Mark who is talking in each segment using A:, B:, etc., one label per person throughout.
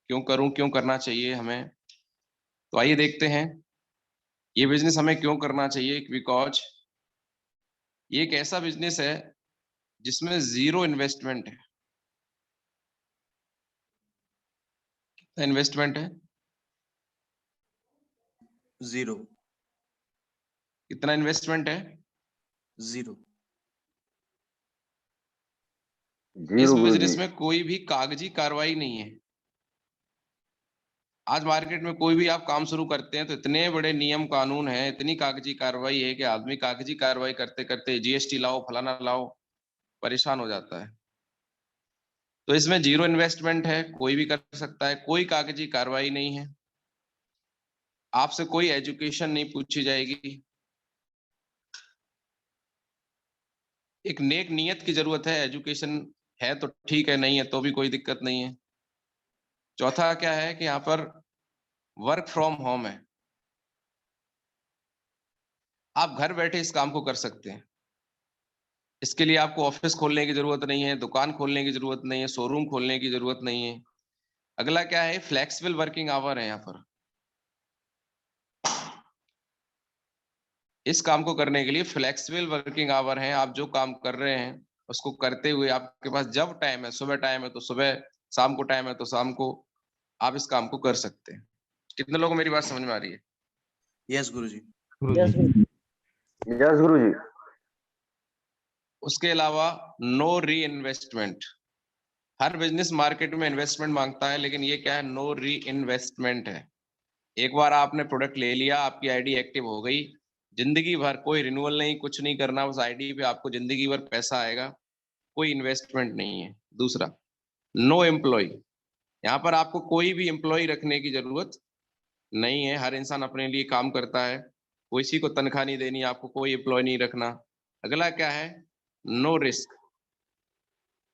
A: क्यों करूं, क्यों करना चाहिए हमें। तो आइए देखते हैं ये बिजनेस हमें क्यों करना चाहिए। बिकॉज ये एक ऐसा बिजनेस है जिसमें जीरो इन्वेस्टमेंट है। इन्वेस्टमेंट है
B: जीरो।
A: कितना इन्वेस्टमेंट है?
B: जीरो।
A: इस
C: जीरो
A: बिजनेस
C: गुरुजी।
A: में कोई भी कागजी कार्रवाई नहीं है। आज मार्केट में कोई भी आप काम शुरू करते हैं तो इतने बड़े नियम कानून हैं, इतनी कागजी कार्रवाई है कि आदमी कागजी कार्रवाई करते करते जीएसटी लाओ, फलाना लाओ, परेशान हो जाता है। तो इसमें जीरो इन्वेस्टमेंट है, कोई भी कर सकता है, कोई कागजी कार्रवाई नहीं है, आपसे कोई एजुकेशन नहीं पूछी जाएगी। एक नेक नियत की जरूरत है। एजुकेशन है तो ठीक है, नहीं है तो भी कोई दिक्कत नहीं है। चौथा क्या है कि यहाँ पर वर्क फ्रॉम होम है। आप घर बैठे इस काम को कर सकते हैं। इसके लिए आपको ऑफिस खोलने की जरूरत नहीं है, दुकान खोलने की जरूरत नहीं है, शोरूम खोलने की जरूरत नहीं है। अगला क्या है, फ्लेक्सिबल वर्किंग आवर है। यहाँ पर इस काम को करने के लिए फ्लेक्सिबल वर्किंग आवर है। आप जो काम कर रहे हैं उसको करते हुए आपके पास जब टाइम है, सुबह टाइम है तो सुबह, शाम को टाइम है तो शाम को, आप इस काम को कर सकते हैं। कितने लोगों को मेरी बात समझ में आ रही है?
B: यस गुरुजी।
C: यस गुरुजी।
A: उसके अलावा नो री इन्वेस्टमेंट। हर बिजनेस मार्केट में इन्वेस्टमेंट मांगता है, लेकिन ये क्या है, नो री इन्वेस्टमेंट है। एक बार आपने प्रोडक्ट ले लिया, आपकी आईडी एक्टिव हो गई, जिंदगी भर कोई रिन्यूअल नहीं, कुछ नहीं करना, उस आईडी पे आपको जिंदगी भर पैसा आएगा, कोई इन्वेस्टमेंट नहीं है। दूसरा, नो एम्प्लॉय। यहाँ पर आपको कोई भी एम्प्लॉय रखने की जरूरत नहीं है। हर इंसान अपने लिए काम करता है, किसी को तनख्वाह नहीं देनी, आपको कोई एम्प्लॉय नहीं रखना। अगला क्या है, नो रिस्क।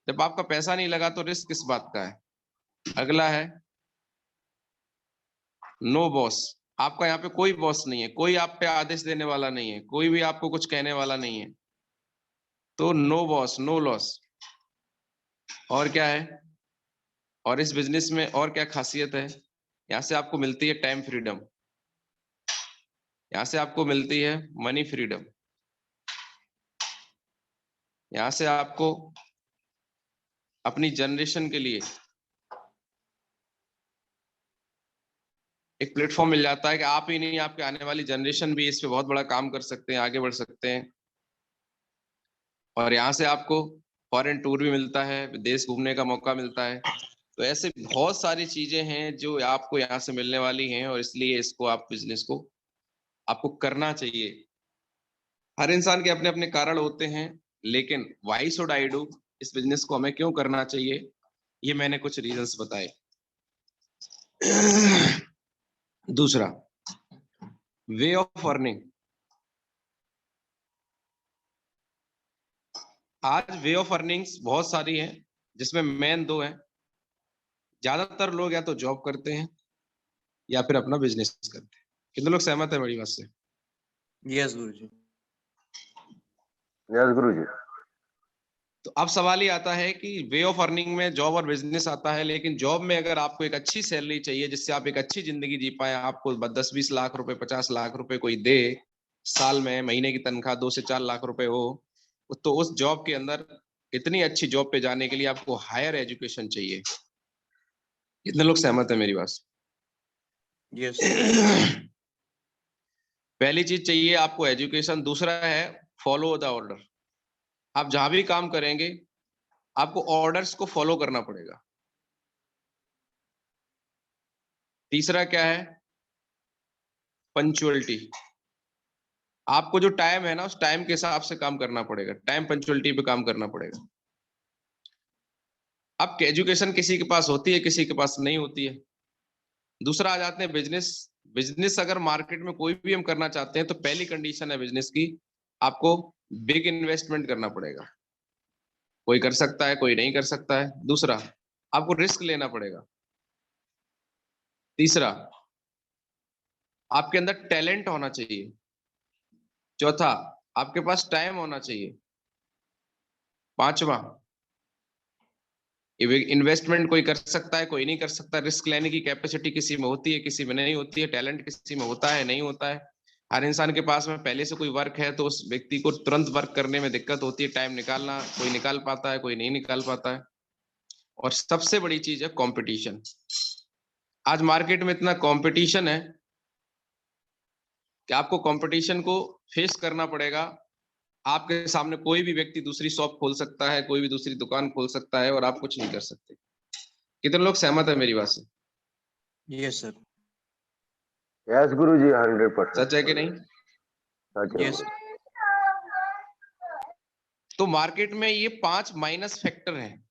A: जब आपका पैसा नहीं लगा तो रिस्क किस बात का है। अगला है नो बॉस। आपका यहाँ पे कोई बॉस नहीं है, कोई आप पे आदेश देने वाला नहीं है, कोई भी आपको कुछ कहने वाला नहीं है। तो नो बॉस, नो लॉस। और क्या है, और इस बिजनेस में और क्या खासियत है, यहाँ से आपको मिलती है टाइम फ्रीडम, यहाँ से आपको मिलती है मनी फ्रीडम, यहाँ से आपको अपनी जनरेशन के लिए एक प्लेटफॉर्म मिल जाता है कि आप ही नहीं, आपके आने वाली जनरेशन भी इस पे बहुत बड़ा काम कर सकते हैं, आगे बढ़ सकते हैं। और यहाँ से आपको फॉरेन टूर भी मिलता है, देश घूमने का मौका मिलता है। तो ऐसे बहुत सारी चीजें हैं जो आपको यहाँ से मिलने वाली हैं, और इसलिए इसको, आप बिजनेस को आपको करना चाहिए। हर इंसान के अपने अपने कारण होते हैं, लेकिन व्हाई शुड आई डू, इस बिजनेस को हमें क्यों करना चाहिए, ये मैंने कुछ रीजंस बताए। दूसरा, वे ऑफ अर्निंग। आज वे ऑफ अर्निंग्स बहुत सारी हैं, जिसमें मेन दो हैं। ज्यादातर लोग या तो जॉब करते हैं या फिर अपना बिजनेस करते हैं। कितने लोग सहमत है मेरी बात से?
B: यस गुरुजी।
C: यस गुरुजी।
A: तो अब सवाल ये आता है कि वे ऑफ अर्निंग में जॉब और बिजनेस आता है, लेकिन जॉब में अगर आपको एक अच्छी सैलरी चाहिए जिससे आप एक अच्छी जिंदगी जी पाए, आपको 10-20 लाख रुपए, 50 लाख रुपए कोई दे साल में, महीने की तनख्वाह 2 से 4 लाख रुपए हो, तो उस जॉब के अंदर, इतनी अच्छी जॉब पे जाने के लिए आपको हायर एजुकेशन चाहिए। कितने लोग सहमत है मेरी बात से?
B: यस।
A: पहली चीज चाहिए आपको एजुकेशन। दूसरा है फॉलो द ऑर्डर। आप जहां भी काम करेंगे आपको ऑर्डर्स को फॉलो करना पड़ेगा। तीसरा क्या है, पंचुअलिटी। आपको जो टाइम है ना, उस टाइम के हिसाब से काम करना पड़ेगा, टाइम पंचुअलिटी पे काम करना पड़ेगा। अब एजुकेशन किसी के पास होती है, किसी के पास नहीं होती है। दूसरा आ जाते हैं बिजनेस। बिजनेस अगर मार्केट में कोई भी हम करना चाहते हैं तो पहली कंडीशन है बिजनेस की, आपको बिग इन्वेस्टमेंट करना पड़ेगा। कोई कर सकता है, कोई नहीं कर सकता है। दूसरा, आपको रिस्क लेना पड़ेगा। तीसरा, आपके अंदर टैलेंट होना चाहिए। चौथा, आपके पास टाइम होना चाहिए। पांचवा, इन्वेस्टमेंट कोई कर सकता है, कोई नहीं कर सकता। रिस्क लेने की कैपेसिटी किसी में होती है, किसी में नहीं होती है। टैलेंट किसी में होता है, नहीं होता है। हर इंसान के पास में पहले से कोई वर्क है तो उस व्यक्ति को तुरंत वर्क करने में दिक्कत होती है, टाइम निकालना, कोई निकाल पाता है, कोई नहीं निकाल पाता है। और सबसे बड़ी चीज है कंपटीशन। आज मार्केट में इतना कंपटीशन है कि आपको कंपटीशन को फेस करना पड़ेगा। आपके सामने कोई भी व्यक्ति दूसरी शॉप खोल सकता है, कोई भी दूसरी दुकान खोल सकता है और आप कुछ नहीं कर सकते। कितने लोग सहमत है मेरी बात से?
B: Yes sir.
C: यस गुरु जी, 100%।
A: सच है कि नहीं?
C: सच है
B: यस
C: गुरु।
A: तो मार्केट में ये 5 माइनस फैक्टर हैं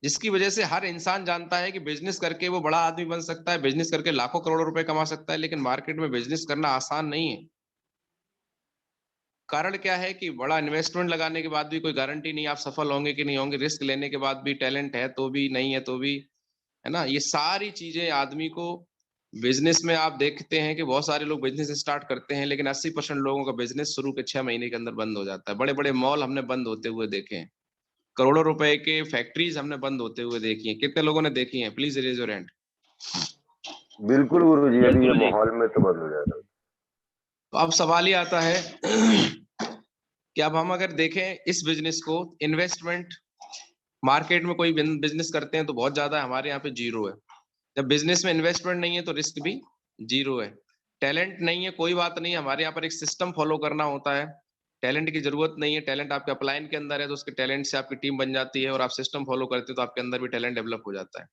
A: जिसकी वजह से हर इंसान जानता है कि बिजनेस करके वो बड़ा आदमी बन सकता है, बिजनेस करके लाखों करोड़ों रुपए कमा सकता है, लेकिन मार्केट में बिजनेस करना आसान नहीं है। कारण क्या है कि बड़ा इन्वेस्टमेंट लगाने के बाद भी कोई गारंटी नहीं आप सफल होंगे कि नहीं होंगे। रिस्क लेने के बाद भी, टैलेंट है तो भी, नहीं है तो भी, है ना। ये सारी चीजें आदमी को बिजनेस में आप देखते हैं कि बहुत सारे लोग बिजनेस स्टार्ट करते हैं लेकिन 80% लोगों का बिजनेस शुरू के 6 महीने के अंदर बंद हो जाता है। बड़े बड़े मॉल हमने बंद होते हुए देखे हैं, करोड़ों रुपए के फैक्ट्रीज हमने बंद होते हुए देखी हैं। कितने लोगों ने देखी हैं? Please raise your hand.
C: बिल्कुल गुरु जी, अभी ये माहौल में तो बंद हो जाएगा।
A: तो अब सवाल ही आता है कि अब हम अगर देखें इस बिजनेस को, इन्वेस्टमेंट मार्केट में कोई बिजनेस करते हैं तो बहुत ज्यादा है, हमारे यहाँ पे जीरो है। जब बिजनेस में इन्वेस्टमेंट नहीं है तो रिस्क भी जीरो है। टैलेंट नहीं है, कोई बात नहीं, हमारे यहाँ पर एक सिस्टम फॉलो करना होता है। टैलेंट की जरूरत नहीं है, टैलेंट आपके अपलाइन के अंदर है तो उसके टैलेंट से आपकी टीम बन जाती है और आप सिस्टम फॉलो करते हो तो आपके अंदर भी टैलेंट डेवलप हो जाता है।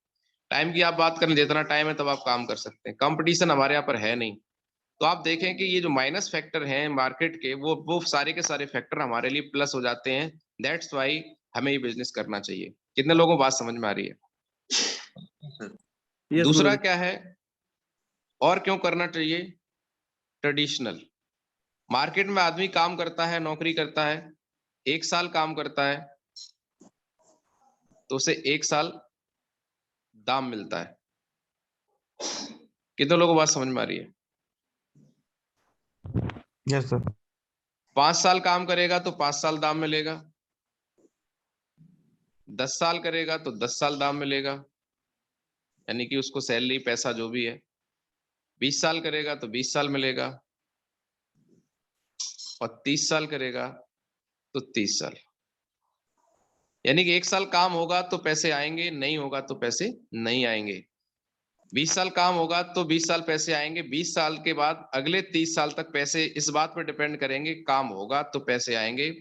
A: टाइम की आप बात करें, जितना टाइम है तब आप काम कर सकते हैं। कंपटीशन हमारे यहाँ पर है नहीं। तो आप देखें कि ये जो माइनस फैक्टर हैं मार्केट के, वो सारे के सारे फैक्टर हमारे लिए प्लस हो जाते हैं। दैट्स वाई हमें ये बिजनेस करना चाहिए। कितने लोगों को बात समझ में आ रही है?
B: यस गुरु
A: दूसरा
B: जी।
A: क्या है और क्यों करना चाहिए? ट्रेडिशनल मार्केट में आदमी काम करता है, नौकरी करता है, 1 साल काम करता है तो उसे 1 साल दाम मिलता है। कितने लोगों को बात समझ में आ रही है?
B: Yes sir.
A: 5 साल काम करेगा तो 5 साल दाम मिलेगा। 10 साल करेगा तो 10 साल दाम मिलेगा, यानी कि उसको सैलरी पैसा जो भी है। 20 साल करेगा तो 20 साल मिलेगा और 30 साल करेगा तो 30 साल। यानी कि 1 साल काम होगा तो पैसे आएंगे, नहीं होगा तो पैसे नहीं आएंगे। 20 साल काम होगा तो 20 साल पैसे आएंगे। 20 साल के बाद अगले 30 साल तक पैसे इस बात पर डिपेंड करेंगे, काम होगा तो पैसे आएंगे।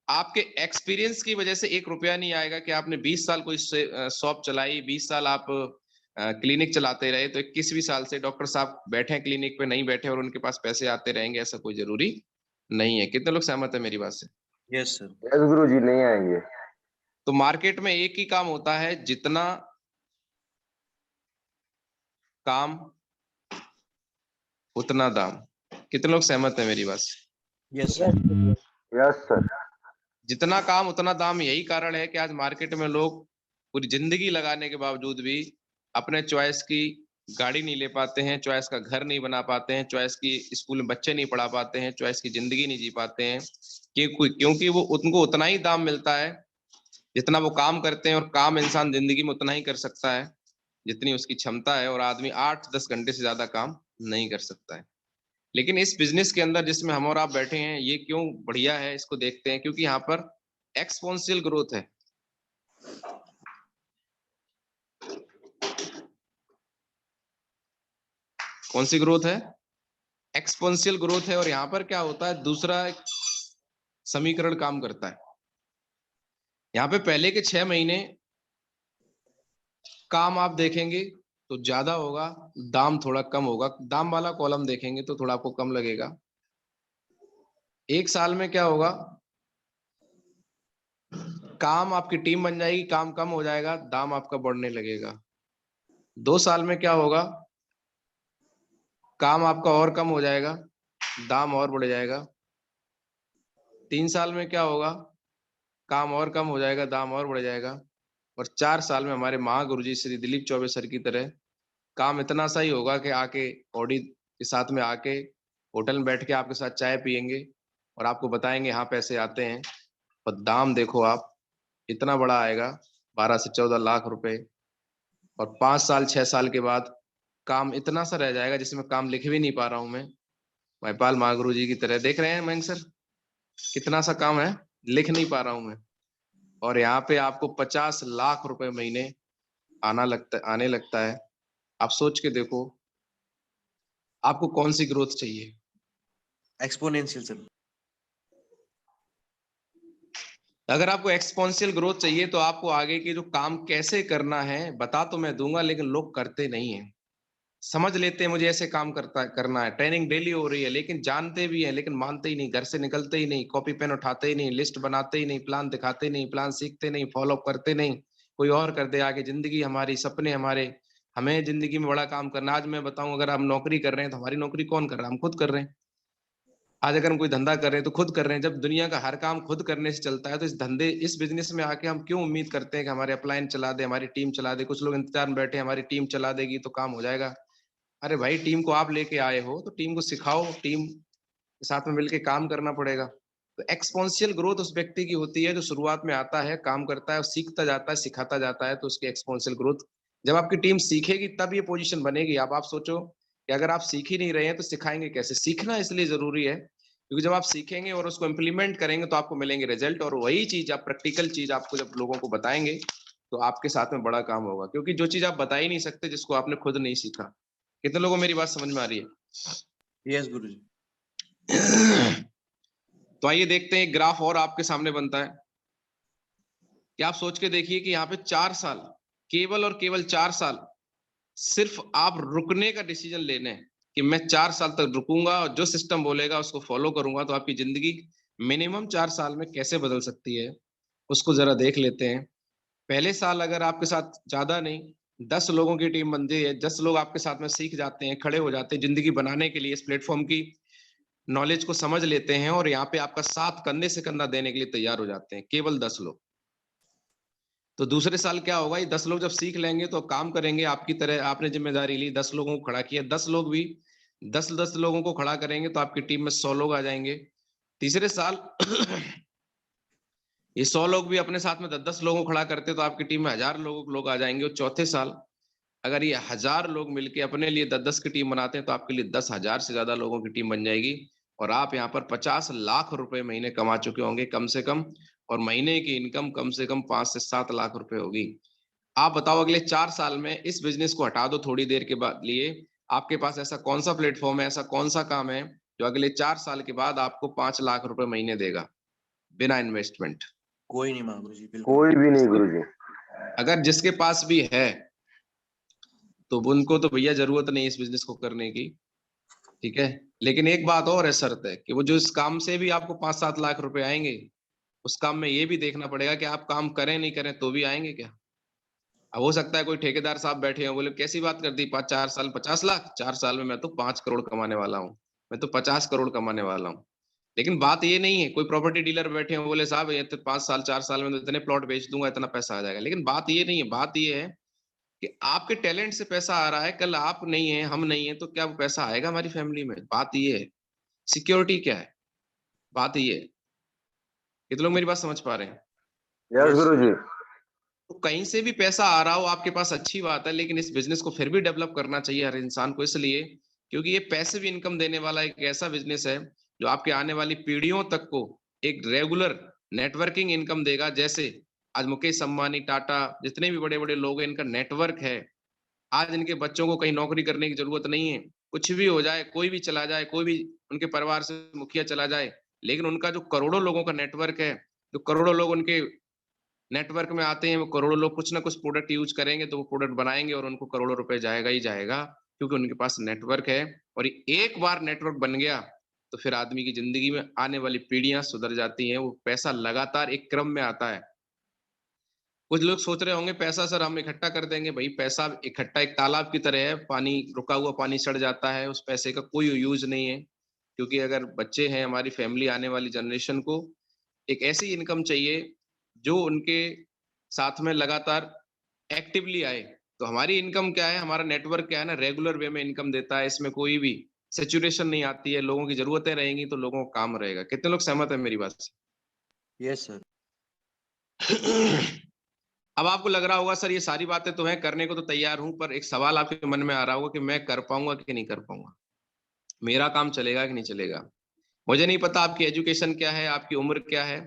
A: आपके एक्सपीरियंस की वजह से 1 रुपया नहीं आएगा कि आपने 20 साल कोई शॉप चलाई, 20 साल आप क्लिनिक चलाते रहे तो 21वीं साल से डॉक्टर साहब बैठे हैं क्लिनिक पे, नहीं बैठे और उनके पास पैसे आते रहेंगे, ऐसा कोई जरूरी नहीं है। कितने लोग सहमत है मेरी बात से?
B: Yes sir.
C: यस गुरु जी, नहीं आएंगे।
A: तो मार्केट में एक ही काम होता है, जितना काम उतना दाम। कितने लोग सहमत है मेरी बात से?
B: Yes sir.
C: Yes sir.
A: जितना काम उतना दाम। यही कारण है कि आज मार्केट में लोग पूरी जिंदगी लगाने के बावजूद भी अपने चॉइस की गाड़ी नहीं ले पाते हैं, चॉइस का घर नहीं बना पाते हैं, चॉइस की स्कूल में बच्चे नहीं पढ़ा पाते हैं, चॉइस की जिंदगी नहीं जी पाते हैं। क्योंकि वो उनको उतना ही दाम मिलता है जितना वो काम करते हैं, और काम इंसान जिंदगी में उतना ही कर सकता है जितनी उसकी क्षमता है, और आदमी 8-10 घंटे से ज्यादा काम नहीं कर सकता है। लेकिन इस बिजनेस के अंदर जिसमें हम और आप बैठे हैं, ये क्यों बढ़िया है इसको देखते हैं। क्योंकि यहाँ पर एक्सपोनेंशियल ग्रोथ है। कौन सी ग्रोथ है? एक्सपोनेंशियल ग्रोथ है। और यहाँ पर क्या होता है, दूसरा एक समीकरण काम करता है। यहाँ पे पहले के 6 महीने काम आप देखेंगे तो ज्यादा होगा, दाम थोड़ा कम होगा। दाम वाला कॉलम देखेंगे तो थोड़ा आपको कम लगेगा। 1 साल में क्या होगा, काम आपकी टीम बन जाएगी, काम कम हो जाएगा, दाम आपका बढ़ने लगेगा। 2 साल में क्या होगा, काम आपका और कम हो जाएगा, दाम और बढ़ जाएगा। 3 साल में क्या होगा, काम और कम हो जाएगा, दाम और बढ़ जाएगा। और 4 साल में हमारे महागुरु जी श्री दिलीप चौबे सर की तरह काम इतना सा ही होगा कि आके ऑडी के साथ में आके होटल में बैठ के आपके साथ चाय पियेंगे और आपको बताएंगे हाँ पैसे आते हैं। और दाम देखो आप, इतना बड़ा आएगा 12 से 14 लाख रुपए, और 5 साल 6 साल के बाद काम इतना सा रह जाएगा जिसमें काम लिख भी नहीं पा रहा हूं मैं, महिपाल महागुरु जी की तरह। देख रहे हैं मयंक सर, कितना सा काम है, लिख नहीं पा रहा हूं मैं। और यहाँ पे आपको 50 लाख रुपए महीने आने लगता है। आप सोच के देखो, आपको कौन सी ग्रोथ चाहिए?
B: Exponential sir.
A: अगर आपको एक्सपोनेंशियल ग्रोथ चाहिए तो आपको आगे के जो काम कैसे करना है बता तो मैं दूंगा, लेकिन लोग करते नहीं है। समझ लेते हैं मुझे ऐसे काम करना है, ट्रेनिंग डेली हो रही है, लेकिन जानते भी हैं लेकिन मानते ही नहीं, घर से निकलते ही नहीं, कॉपी पेन उठाते ही नहीं, लिस्ट बनाते ही नहीं, प्लान दिखाते ही नहीं, प्लान सीखते नहीं, फॉलो अप करते नहीं, कोई और कर दे आगे। जिंदगी हमारी, सपने हमारे, हमें जिंदगी में बड़ा काम करना। आज मैं बताऊं, अगर हम नौकरी कर रहे हैं तो हमारी नौकरी कौन कर रहा है? हम खुद कर रहे हैं। आज अगर हम कोई धंधा कर रहे हैं तो खुद कर रहे हैं। जब दुनिया का हर काम खुद करने से चलता है तो इस बिजनेस में आके हम क्यों उम्मीद करते हैं कि हमारे अपलाइन चला दे, हमारी टीम चला दे? कुछ लोग इंतजार में बैठे, हमारी टीम चला देगी तो काम हो जाएगा। अरे भाई, टीम को आप लेके आए हो तो टीम को सिखाओ, टीम के साथ में मिलके काम करना पड़ेगा। तो एक्सपोनेंशियल ग्रोथ उस व्यक्ति की होती है जो शुरुआत में आता है, काम करता है, सीखता जाता है, सिखाता जाता है, तो उसकी एक्सपोनेंशियल ग्रोथ। जब आपकी टीम सीखेगी तब ये पोजीशन बनेगी। आप सोचो कि अगर आप सीख ही नहीं रहे हैं तो सिखाएंगे कैसे? सीखना इसलिए जरूरी है क्योंकि जब आप सीखेंगे और उसको इम्प्लीमेंट करेंगे तो आपको मिलेंगे रिजल्ट, और वही चीज आप, प्रैक्टिकल चीज आपको जब लोगों को बताएंगे तो आपके साथ में बड़ा काम होगा। क्योंकि जो चीज आप बता ही नहीं सकते जिसको आपने खुद नहीं सीखा। कितने लोगों को मेरी बात समझ में आ रही है?
B: यस गुरुजी।
A: तो आइए देखते हैं, एक ग्राफ और आपके सामने बनता है कि आप सोच के देखिए कि यहाँ पे 4 साल, केवल और केवल 4 साल सिर्फ आप रुकने का डिसीजन लेने हैं कि मैं 4 साल तक रुकूंगा और जो सिस्टम बोलेगा उसको फॉलो करूंगा, तो आपकी जिंदगी मिनिमम 4 साल में कैसे बदल सकती है उसको जरा देख लेते हैं। पहले साल अगर आपके साथ ज्यादा नहीं 10 लोगों की टीम बनती है, 10 लोग आपके साथ में सीख जाते हैं, खड़े हो जाते हैं जिंदगी बनाने के लिए, इस प्लेटफॉर्म की नॉलेज को समझ लेते हैं और यहाँ पे आपका साथ कंधे से कंधा देने के लिए तैयार हो जाते हैं, केवल 10 लोग। तो दूसरे साल क्या होगा? ये 10 लोग जब सीख लेंगे तो काम करेंगे आपकी तरह। आपने जिम्मेदारी ली, 10 लोगों को खड़ा किया, 10 लोग भी 10 लोगों को खड़ा करेंगे तो आपकी टीम में 100 लोग आ जाएंगे। तीसरे साल ये 100 लोग भी अपने साथ में 10 लोगों को खड़ा करते तो आपकी टीम में 1000 लोग आ जाएंगे। और चौथे साल अगर ये 1000 लोग मिलके अपने लिए 10-10 की टीम बनाते हैं तो आपके लिए 10,000 से ज्यादा लोगों की टीम बन जाएगी और आप यहाँ पर 50 लाख रुपए महीने कमा चुके होंगे कम से कम, और महीने की इनकम कम से कम 5 से 7 लाख रुपए होगी। आप बताओ, अगले 4 साल में इस बिजनेस को हटा दो थोड़ी देर के बाद लिए, आपके पास ऐसा कौन सा प्लेटफॉर्म है, ऐसा कौन सा काम है जो अगले 4 साल के बाद आपको 5 लाख रुपए महीने देगा बिना इन्वेस्टमेंट?
B: कोई नहीं महागुरुजी, बिल्कुल
C: कोई भी नहीं गुरुजी।
A: अगर जिसके पास भी है तो उनको तो भैया जरूरत नहीं इस बिजनेस को करने की, ठीक है। लेकिन एक बात और है, शर्त है कि वो जो इस काम से भी आपको 5-7 लाख रुपए आएंगे, उस काम में ये भी देखना पड़ेगा कि आप काम करें नहीं करें तो भी आएंगे क्या। अब हो सकता है कोई ठेकेदार साहब बैठे हैं, बोले कैसी बात कर दी, 4 साल 50 लाख, 4 साल में मैं तो 5 करोड़ कमाने वाला हूँ, मैं तो 50 करोड़ कमाने वाला हूँ। लेकिन बात ये नहीं है, कोई प्रॉपर्टी डीलर बैठे हैं बोले साहब ये तो 5 साल 4 साल में तो इतने प्लॉट बेच दूंगा, इतना पैसा आ जाएगा। लेकिन बात ये नहीं है, बात ये है कि आपके टैलेंट से पैसा आ रहा है, कल आप नहीं है, हम नहीं है, तो क्या वो पैसा आएगा हमारी फैमिली में? बात ये है। सिक्योरिटी क्या है, बात ये है। कितने लोग मेरी बात समझ पा रहे हैं?
C: यस
B: यस
C: गुरुजी।
A: तो कहीं से भी पैसा आ रहा हो आपके पास अच्छी बात है, लेकिन इस बिजनेस को फिर भी डेवलप करना चाहिए हर इंसान को, इसलिए क्योंकि ये पैसिव इनकम देने वाला एक ऐसा बिजनेस है जो आपके आने वाली पीढ़ियों तक को एक रेगुलर नेटवर्किंग इनकम देगा। जैसे आज मुकेश अंबानी, टाटा, जितने भी बड़े बड़े लोग हैं, इनका नेटवर्क है। आज इनके बच्चों को कहीं नौकरी करने की जरूरत नहीं है, कुछ भी हो जाए, कोई भी चला जाए, कोई भी उनके परिवार से मुखिया चला जाए, लेकिन उनका जो करोड़ों लोगों का नेटवर्क है, जो करोड़ों लोग उनके नेटवर्क में आते हैं, वो करोड़ों लोग कुछ ना कुछ प्रोडक्ट यूज करेंगे तो वो प्रोडक्ट बनाएंगे और उनको करोड़ों रुपए जाएगा ही जाएगा, क्योंकि उनके पास नेटवर्क है। और एक बार नेटवर्क बन गया तो फिर आदमी की जिंदगी में आने वाली पीढ़ियां सुधर जाती हैं। वो पैसा लगातार एक क्रम में आता है। कुछ लोग सोच रहे होंगे पैसा सर हम इकट्ठा कर देंगे, भाई पैसा इकट्ठा एक तालाब की तरह है, पानी, रुका हुआ पानी सड़ जाता है, उस पैसे का कोई यूज नहीं है। क्योंकि अगर बच्चे हैं, हमारी फैमिली, आने वाली जनरेशन को एक ऐसी इनकम चाहिए जो उनके साथ में लगातार एक्टिवली आए। तो हमारी इनकम क्या है, हमारा नेटवर्क क्या है ना, रेगुलर वे में इनकम देता है, इसमें कोई भी सैचुरेशन नहीं आती है। लोगों की जरूरतें रहेंगी तो लोगों को काम रहेगा। कितने लोग सहमत है मेरी बात से?
B: Yes sir.
A: अब आपको लग रहा होगा सर ये सारी बातें तो हैं, करने को तो तैयार हूं, पर एक सवाल आपके मन में आ रहा होगा कि मैं कर पाऊंगा कि नहीं कर पाऊंगा, मेरा काम चलेगा कि नहीं चलेगा। मुझे नहीं पता आपकी एजुकेशन क्या है, आपकी उम्र क्या है।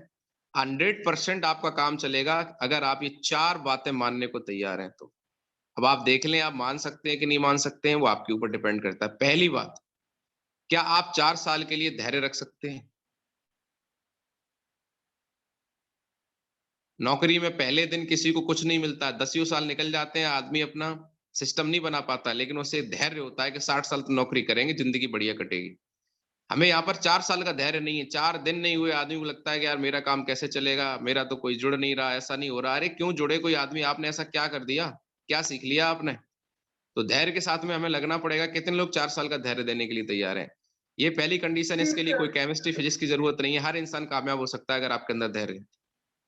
A: 100% आपका काम चलेगा अगर आप ये 4 बातें मानने को तैयार हैं तो। अब आप देख लें, आप मान सकते हैं कि नहीं मान सकते हैं, वो आपके ऊपर डिपेंड करता है। पहली बात, क्या आप 4 साल के लिए धैर्य रख सकते हैं? नौकरी में पहले दिन किसी को कुछ नहीं मिलता, 10 साल निकल जाते हैं, आदमी अपना सिस्टम नहीं बना पाता, लेकिन उसे धैर्य होता है कि 60 साल तो नौकरी करेंगे, जिंदगी बढ़िया कटेगी। हमें यहाँ पर 4 साल का धैर्य नहीं है, 4 दिन नहीं हुए आदमी को लगता है कि यार मेरा काम कैसे चलेगा, मेरा तो कोई जुड़ नहीं रहा, ऐसा नहीं हो रहा। अरे क्यों जुड़े कोई आदमी, आपने ऐसा क्या कर दिया, क्या सीख लिया आपने? तो धैर्य के साथ में हमें लगना पड़ेगा। कितने लोग 4 साल का धैर्य देने के लिए तैयार हैं? ये पहली कंडीशन, इसके लिए कोई केमिस्ट्री फिजिक्स की जरूरत नहीं है, हर इंसान कामयाब हो सकता है अगर आपके अंदर धैर्य है।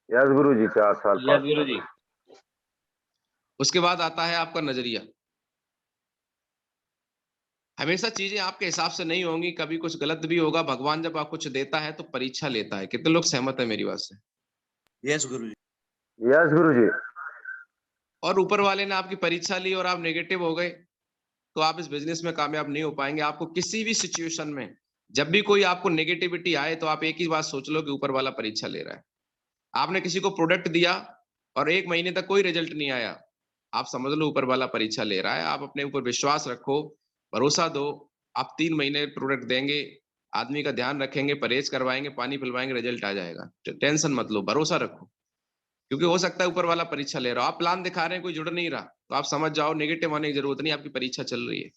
C: यस गुरु जी, 4 साल
A: यस
C: 5
A: गुरु
C: साल।
A: जी। उसके बाद आता है आपका नजरिया। हमेशा चीजें आपके हिसाब से नहीं होंगी, कभी कुछ गलत भी होगा। भगवान जब आप कुछ देता है तो परीक्षा लेता है। कितने लोग सहमत है मेरी बात से?
B: यस गुरु जी।
C: यस गुरु जी।
A: और ऊपर वाले ने आपकी परीक्षा ली और आप नेगेटिव हो गए, तो आप इस बिजनेस में कामयाब नहीं हो पाएंगे। आपको किसी भी सिचुएशन में जब भी कोई आपको नेगेटिविटी आए तो आप एक ही बात सोच लो कि ऊपर वाला परीक्षा ले रहा है। आपने किसी को प्रोडक्ट दिया और 1 महीने तक कोई रिजल्ट नहीं आया, आप समझ लो ऊपर वाला परीक्षा ले रहा है। आप अपने ऊपर विश्वास रखो, भरोसा दो। आप 3 महीने प्रोडक्ट देंगे, आदमी का ध्यान रखेंगे, परहेज करवाएंगे, पानी पिलवाएंगे, रिजल्ट आ जाएगा। टेंशन मत लो, भरोसा रखो, क्योंकि हो सकता है ऊपर वाला परीक्षा ले रहा हो। आप प्लान दिखा रहे हैं, कोई जुड़ नहीं रहा, तो आप समझ जाओ नेगेटिव होने की जरूरत नहीं, आपकी परीक्षा चल रही है।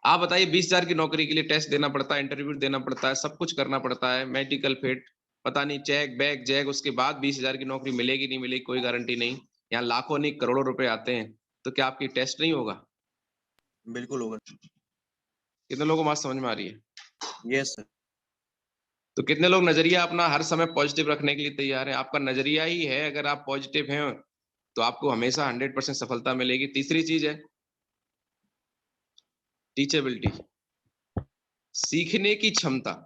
A: आप बताइए, 20,000 की नौकरी के लिए टेस्ट देना पड़ता है, इंटरव्यू देना पड़ता है, सब कुछ करना पड़ता है, मेडिकल फिट, पता नहीं चेक बैग जैग, उसके बाद 20,000 की नौकरी मिलेगी नहीं मिलेगी कोई गारंटी नहीं। यहाँ लाखों नहीं करोड़ों रुपए आते हैं, तो क्या आपकी टेस्ट नहीं होगा?
B: बिल्कुल होगा।
A: कितने लोगों को बात समझ में आ रही है?
B: Yes sir.
A: तो कितने लोग नजरिया अपना हर समय पॉजिटिव रखने के लिए तैयार है? आपका नजरिया ही है, अगर आप पॉजिटिव हैं तो आपको हमेशा 100% सफलता मिलेगी। तीसरी चीज है टीचेबिलिटी, सीखने की क्षमता।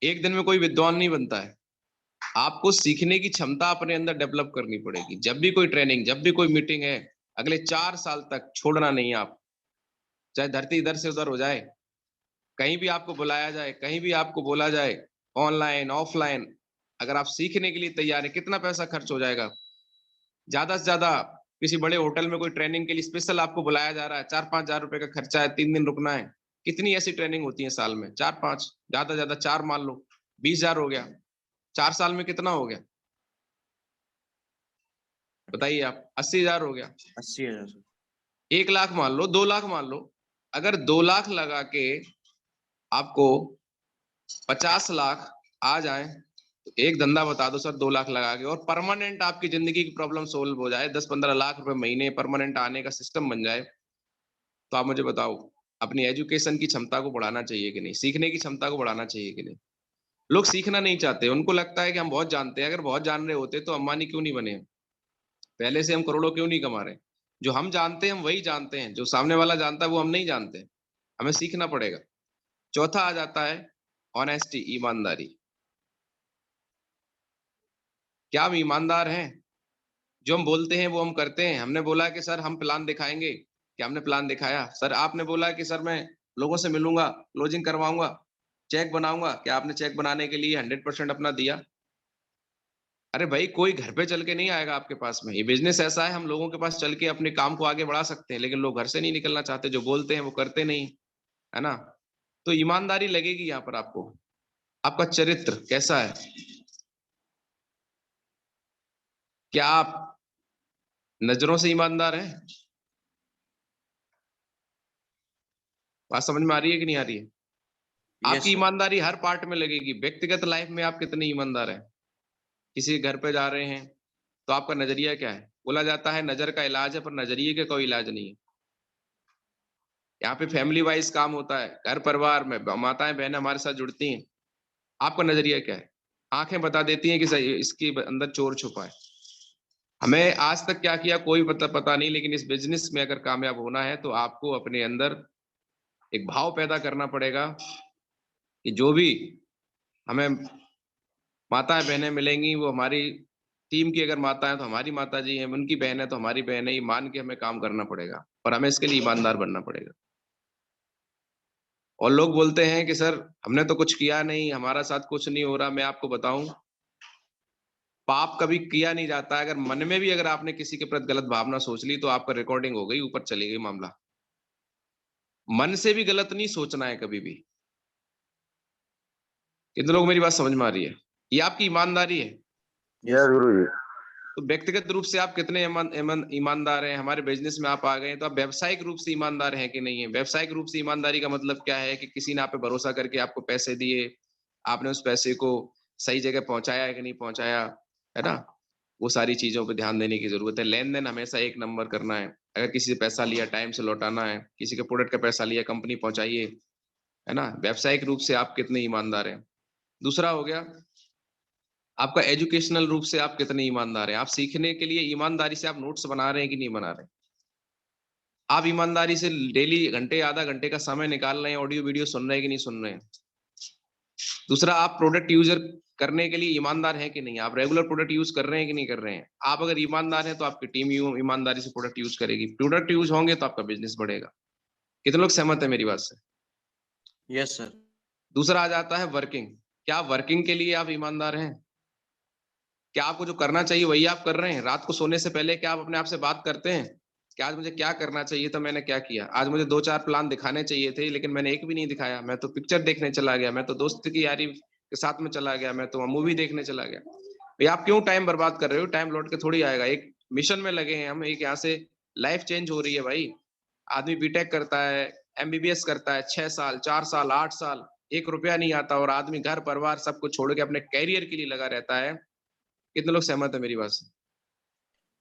A: एक दिन में कोई विद्वान नहीं बनता है, आपको सीखने की क्षमता अपने अंदर डेवलप करनी पड़ेगी। जब भी कोई ट्रेनिंग, जब भी कोई मीटिंग है, अगले 4 साल तक छोड़ना नहीं है आप। चाहे धरती इधर से उधर हो जाए, कहीं भी आपको बुलाया जाए, कहीं भी आपको बोला जाए, ऑनलाइन ऑफलाइन, अगर आप सीखने के लिए तैयार हैं, कितना पैसा खर्च हो जाएगा? ज्यादा से ज्यादा किसी बड़े होटल में कोई ट्रेनिंग के लिए स्पेशल आपको बुलाया जा रहा है, 4-5 हजार रुपए का खर्चा है, 3 दिन रुकना है। कितनी ऐसी ट्रेनिंग होती है साल में? 4-5, ज्यादा से ज्यादा 4 मान लो, 20,000 हो गया। 4 साल में कितना हो गया बताइए आप? 80,000 हो गया।
B: 80,000 सर।
A: 1 लाख मान लो, 2 लाख मान लो। अगर 2 लाख लगा के आपको 50 लाख आ जाए, तो एक धंधा बता दो सर, 2 लाख लगा के, और परमानेंट आपकी जिंदगी की प्रॉब्लम सोल्व हो जाए, 10-15 लाख रुपए महीने परमानेंट आने का सिस्टम बन जाए, तो आप मुझे बताओ, अपनी एजुकेशन की क्षमता को बढ़ाना चाहिए कि नहीं? सीखने की क्षमता को बढ़ाना चाहिए कि नहीं? लोग सीखना नहीं चाहते, उनको लगता है कि हम बहुत जानते हैं। अगर बहुत जान रहे होते तो अंबानी क्यों नहीं बने? पहले से हम करोड़ों क्यों नहीं कमा रहे? जो हम जानते हैं हम वही जानते हैं, जो सामने वाला जानता है वो हम नहीं जानते। हमें सीखना पड़ेगा। चौथा आ जाता है ऑनेस्टी, ईमानदारी। क्या हम ईमानदार हैं? जो हम बोलते हैं वो हम करते हैं। हमने बोला कि सर हम प्लान दिखाएंगे, क्या हमने प्लान दिखाया? सर आपने बोला कि सर मैं लोगों से मिलूंगा, क्लोजिंग करवाऊंगा, चेक बनाऊंगा, क्या आपने चेक बनाने के लिए 100% अपना दिया? अरे भाई, कोई घर पे चल के नहीं आएगा आपके पास में। ये बिजनेस ऐसा है, हम लोगों के पास चल के अपने काम को आगे बढ़ा सकते हैं, लेकिन लोग घर से नहीं निकलना चाहते। जो बोलते हैं वो करते नहीं, है ना? तो ईमानदारी लगेगी यहाँ पर आपको। आपका चरित्र कैसा है? क्या आप नजरों से ईमानदार हैं? बात समझ में आ रही है कि नहीं आ रही है?
B: यस
A: आपकी
B: सर।
A: ईमानदारी हर पार्ट में लगेगी। व्यक्तिगत लाइफ में आप कितने ईमानदार हैं? किसी घर पे जा रहे हैं तो आपका नजरिया क्या है? बोला जाता है नजर का इलाज है, पर नजरिए का कोई इलाज नहीं है। यहाँ पे फैमिली वाइज काम होता है, घर परिवार में माताएं बहनें हमारे साथ जुड़ती हैं। आपका नजरिया क्या है? आंखें बता देती हैं कि सही इसके अंदर चोर छुपा है। हमें आज तक क्या किया कोई पता नहीं, लेकिन इस बिजनेस में अगर कामयाब होना है तो आपको अपने अंदर एक भाव पैदा करना पड़ेगा कि जो भी हमें माताएं बहनें मिलेंगी वो हमारी टीम की अगर माता है तो हमारी माता जी हैं, उनकी बहन है तो हमारी बहन है, ये मान के हमें काम करना पड़ेगा और हमें इसके लिए ईमानदार बनना पड़ेगा। और लोग बोलते हैं कि सर हमने तो कुछ किया नहीं, हमारा साथ कुछ नहीं हो रहा। मैं आपको बताऊं, पाप कभी किया नहीं जाता। अगर मन में भी अगर आपने किसी के प्रति गलत भावना सोच ली तो आपका रिकॉर्डिंग हो गई, ऊपर चली गई मामला। मन से भी गलत नहीं सोचना है कभी भी। कितने लोग मेरी बात समझ में आ रही है? ये आपकी ईमानदारी है।
C: यस गुरुजी।
A: तो व्यक्तिगत रूप से आप कितने ईमानदार हैं? हमारे बिजनेस में आप आ गए तो आप व्यावसायिक रूप से ईमानदार हैं कि नहीं है? व्यावसायिक रूप से ईमानदारी का मतलब क्या है कि किसी ने आप पे भरोसा करके आपको पैसे दिए, आपने उस पैसे को सही जगह पहुंचाया है कि नहीं पहुंचाया, है ना? वो सारी चीजों पे ध्यान देने की जरूरत है। लेन देन हमेशा एक नंबर करना है। अगर किसी से पैसा लिया टाइम से लौटाना है, किसी के प्रोडक्ट का पैसा लिया कंपनी पहुंचाइए, है ना? व्यावसायिक रूप से आप कितने ईमानदार हैं। दूसरा हो गया आपका एजुकेशनल रूप से आप कितने ईमानदार हैं। आप सीखने के लिए ईमानदारी से आप नोट्स बना रहे हैं कि नहीं बना रहे? आप ईमानदारी से डेली घंटे आधा घंटे का समय निकाल रहे हैं, ऑडियो वीडियो सुन रहे हैं कि नहीं सुन रहे हैं? दूसरा, आप प्रोडक्ट यूजर करने के लिए ईमानदार हैं कि नहीं? आप रेगुलर प्रोडक्ट यूज कर रहे हैं कि नहीं कर रहे हैं? आप अगर ईमानदार हैं तो आपकी टीम ईमानदारी से प्रोडक्ट यूज करेगी। प्रोडक्ट यूज होंगे तो आपका बिजनेस बढ़ेगा। कितने लोग सहमत है मेरी बात से?
B: Yes sir.
A: दूसरा आ जाता है वर्किंग। क्या वर्किंग के लिए आप ईमानदार हैं? क्या आपको जो करना चाहिए वही आप कर रहे हैं? रात को सोने से पहले क्या आप अपने आप से बात करते हैं कि आज मुझे क्या करना चाहिए था, मैंने क्या किया? आज मुझे 2-4 प्लान दिखाने चाहिए थे लेकिन मैंने एक भी नहीं दिखाया। मैं तो पिक्चर देखने चला गया, मैं तो दोस्त की यारी के साथ में चला गया, मैं तो मूवी देखने चला गया। भई आप क्यों टाइम बर्बाद कर रहे हो? टाइम लौट के थोड़ी आएगा। एक मिशन में लगे हैं हम, एक यहाँ से लाइफ चेंज हो रही है भाई। आदमी बीटेक करता है, एमबीबीएस करता है 6 साल, 4 साल, 8 साल, 1 रुपया नहीं आता और आदमी घर-परिवार सब कुछ छोड़ के अपने करियर के लिए लगा रहता है। कितने लोग सहमत है मेरी बात से?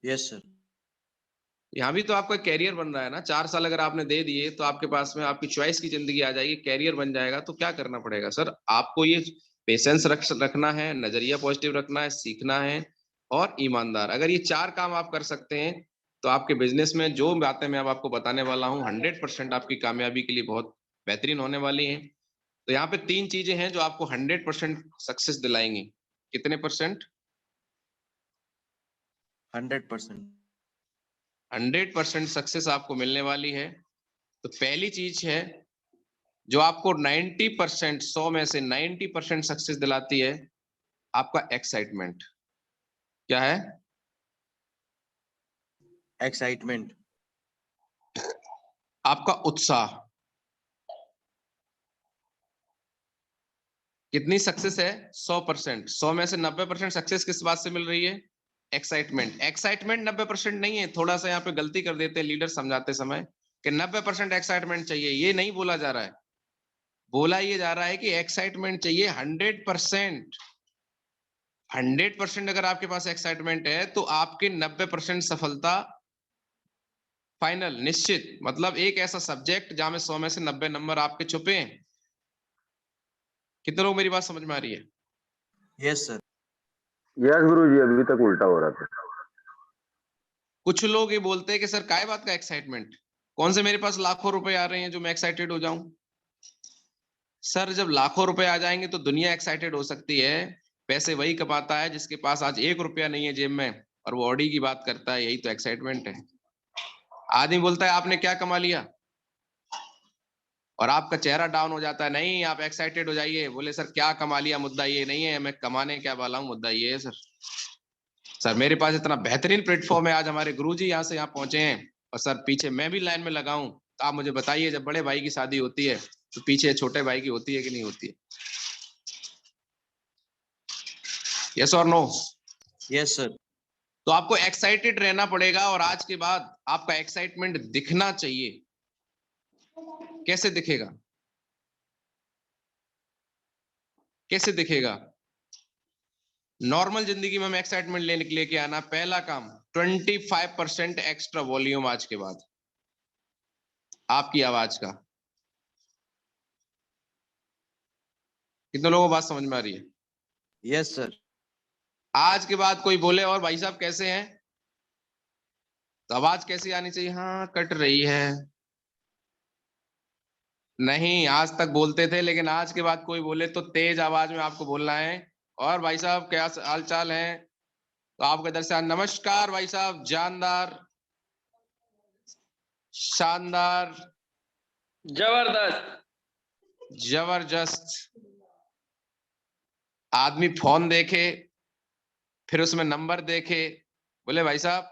B: Yes sir.
A: यहाँ भी तो आपका करियर बन रहा है ना। 4 साल अगर आपने दे दिए तो आपके पास में आपकी चॉइस की ज़िंदगी आ जाएगी, करियर बन जाएगा। तो क्या करना पड़ेगा सर? आपको ये पेशेंस रखना है, नज़रिया पॉजिटिव रखना है, सीखना है और ईमानदार। अगर ये 4 काम आप कर सकते हैं, तो आपके बिज़नेस में जो बातें मैं अब आपको बताने वाला हूँ 100% आपकी कामयाबी के लिए बहुत बेहतरीन होने वाली हैं। तो यहाँ पे 3 चीज़ें हैं जो आपको 100% सक्सेस दिलाएँगी। कितने परसेंट?
B: 100%।
A: 100% सक्सेस आपको मिलने वाली है। तो पहली चीज है जो आपको 90% 100 में से 90% सक्सेस दिलाती है, आपका एक्साइटमेंट। क्या है?
B: एक्साइटमेंट।
A: आपका उत्साह। कितनी सक्सेस है? 100%। 100 में से 90% सक्सेस किस बात से मिल रही है? एक्साइटमेंट। एक्साइटमेंट 90% नहीं है। थोड़ा सा यहाँ पे गलती कर देते हैं लीडर समझाते समय कि 90% एक्साइटमेंट चाहिए। ये नहीं बोला जा रहा है। बोला ये जा रहा है कि एक्साइटमेंट चाहिए 100%। 100% अगर आपके पास एक्साइटमेंट है तो आपके 90% सफलता फाइनल निश्चित। मतलब एक ऐसा सब्जेक्ट जहां में 100 में से 90 नंबर आपके छुपे हैं। कितने लोग मेरी बात समझ में आ रही है?
B: Yes sir.
C: यस गुरुजी, अभी तक उल्टा हो रहा था।
A: कुछ लोग ये बोलते हैं कि सर काय बात का एक्साइटमेंट, कौन से मेरे पास लाखों रुपए आ रहे हैं जो मैं एक्साइटेड हो जाऊं? सर जब लाखों रुपए आ जाएंगे तो दुनिया एक्साइटेड हो सकती है। पैसे वही कमाता है जिसके पास आज 1 रुपया नहीं है जेब में और वो ऑडी की बात करता है। यही तो एक्साइटमेंट है। आदमी बोलता है आपने क्या कमा लिया और आपका चेहरा डाउन हो जाता है। नहीं, आप एक्साइटेड हो जाइए। बोले सर क्या कमा लिया, मुद्दा ये नहीं है, मैं कमाने क्या वाला हूँ, मुद्दा ये है सर। सर मेरे पास इतना बेहतरीन प्लेटफॉर्म है, आज हमारे गुरुजी यहाँ से यहाँ पहुंचे हैं और सर पीछे मैं भी लाइन में लगा हूं। तो आप मुझे बताइए, जब बड़े भाई की शादी होती है तो पीछे छोटे भाई की होती है कि नहीं होती है? यस और नो?
B: Yes sir.
A: तो आपको एक्साइटेड रहना पड़ेगा और आज के बाद आपका एक्साइटमेंट दिखना चाहिए। कैसे दिखेगा? कैसे दिखेगा? नॉर्मल जिंदगी में हम एक्साइटमेंट लेके आना, पहला काम 25% एक्स्ट्रा वॉल्यूम आज के बाद आपकी आवाज का। कितने लोगों को बात समझ में आ रही है?
B: Yes sir.
A: आज के बाद कोई बोले और भाई साहब कैसे हैं, तो आवाज कैसी आनी चाहिए? हाँ कट रही है। नहीं, आज तक बोलते थे लेकिन आज के बाद कोई बोले तो तेज आवाज में आपको बोलना है, और भाई साहब क्या हाल चाल है? तो तो आपका इधर से नमस्कार भाई साहब, जानदार, शानदार,
D: जबरदस्त।
A: जबरदस्त। आदमी फोन देखे, फिर उसमें नंबर देखे, बोले भाई साहब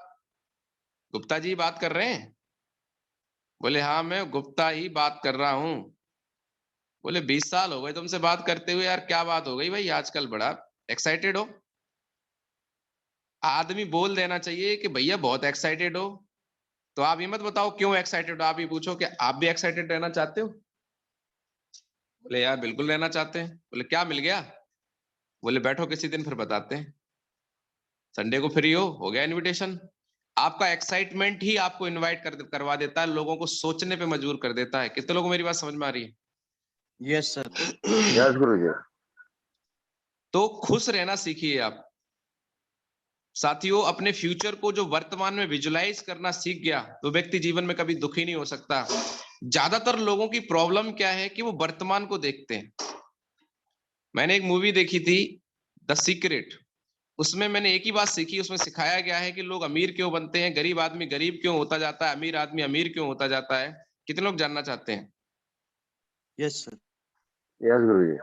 A: गुप्ता जी बात कर रहे हैं? बोले हाँ मैं गुप्ता ही बात कर रहा हूं। बोले 20 साल हो गए तुमसे बात करते हुए यार, क्या बात हो गई भाई आजकल बड़ा एक्साइटेड हो? आदमी बोल देना चाहिए कि भैया बहुत एक्साइटेड हो। तो आप ये मत बताओ क्यों एक्साइटेड हो, आप ये पूछो कि आप भी एक्साइटेड रहना चाहते हो? बोले यार बिल्कुल रहना चाहते हैं। बोले क्या मिल गया? बोले बैठो किसी दिन फिर बताते हैं, संडे को फ्री हो गया इनविटेशन। आपका एक्साइटमेंट ही आपको इनवाइट करवा देता है, लोगों को सोचने पे मजबूर कर देता है। कितने लोगों को मेरी बात समझ में आ रही है?
B: Yes sir.
C: यस गुरुजी।
A: तो खुश रहना सीखिए आप। साथियों, अपने फ्यूचर को जो वर्तमान में विजुलाइज करना सीख गया तो व्यक्ति जीवन में कभी दुखी नहीं हो सकता। ज्यादातर लोगों की प्रॉब्लम क्या है कि वो वर्तमान को देखते हैं। मैंने एक मूवी देखी थी द सीक्रेट, उसमें मैंने एक ही बात सीखी, उसमें सिखाया गया है कि लोग अमीर क्यों बनते हैं, गरीब आदमी गरीब क्यों होता जाता है, अमीर आदमी अमीर क्यों होता जाता है। कितने लोग जानना चाहते हैं?
B: Yes sir.
C: यस गुरुजी।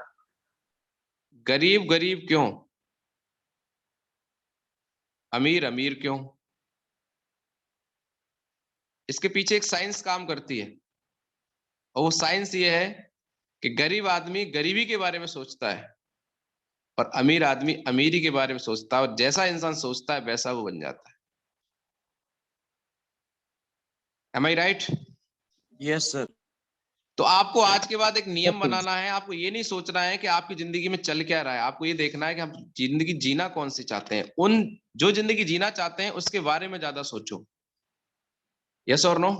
A: गरीब गरीब क्यों, अमीर अमीर क्यों? इसके पीछे एक साइंस काम करती है, और वो साइंस ये है कि गरीब आदमी गरीबी के बारे में सोचता है और अमीर आदमी अमीरी के बारे में सोचता है, और जैसा इंसान सोचता है वैसा वो बन जाता है। Am I right?
B: Yes sir.
A: तो आपको आज के बाद एक नियम बनाना है। आपको ये नहीं सोचना है कि आपकी जिंदगी में चल क्या रहा है, आपको ये देखना है कि हम जिंदगी जीना कौन सी चाहते हैं। उन जो जिंदगी जीना चाहते हैं उसके बारे में ज्यादा सोचो। यस और नो?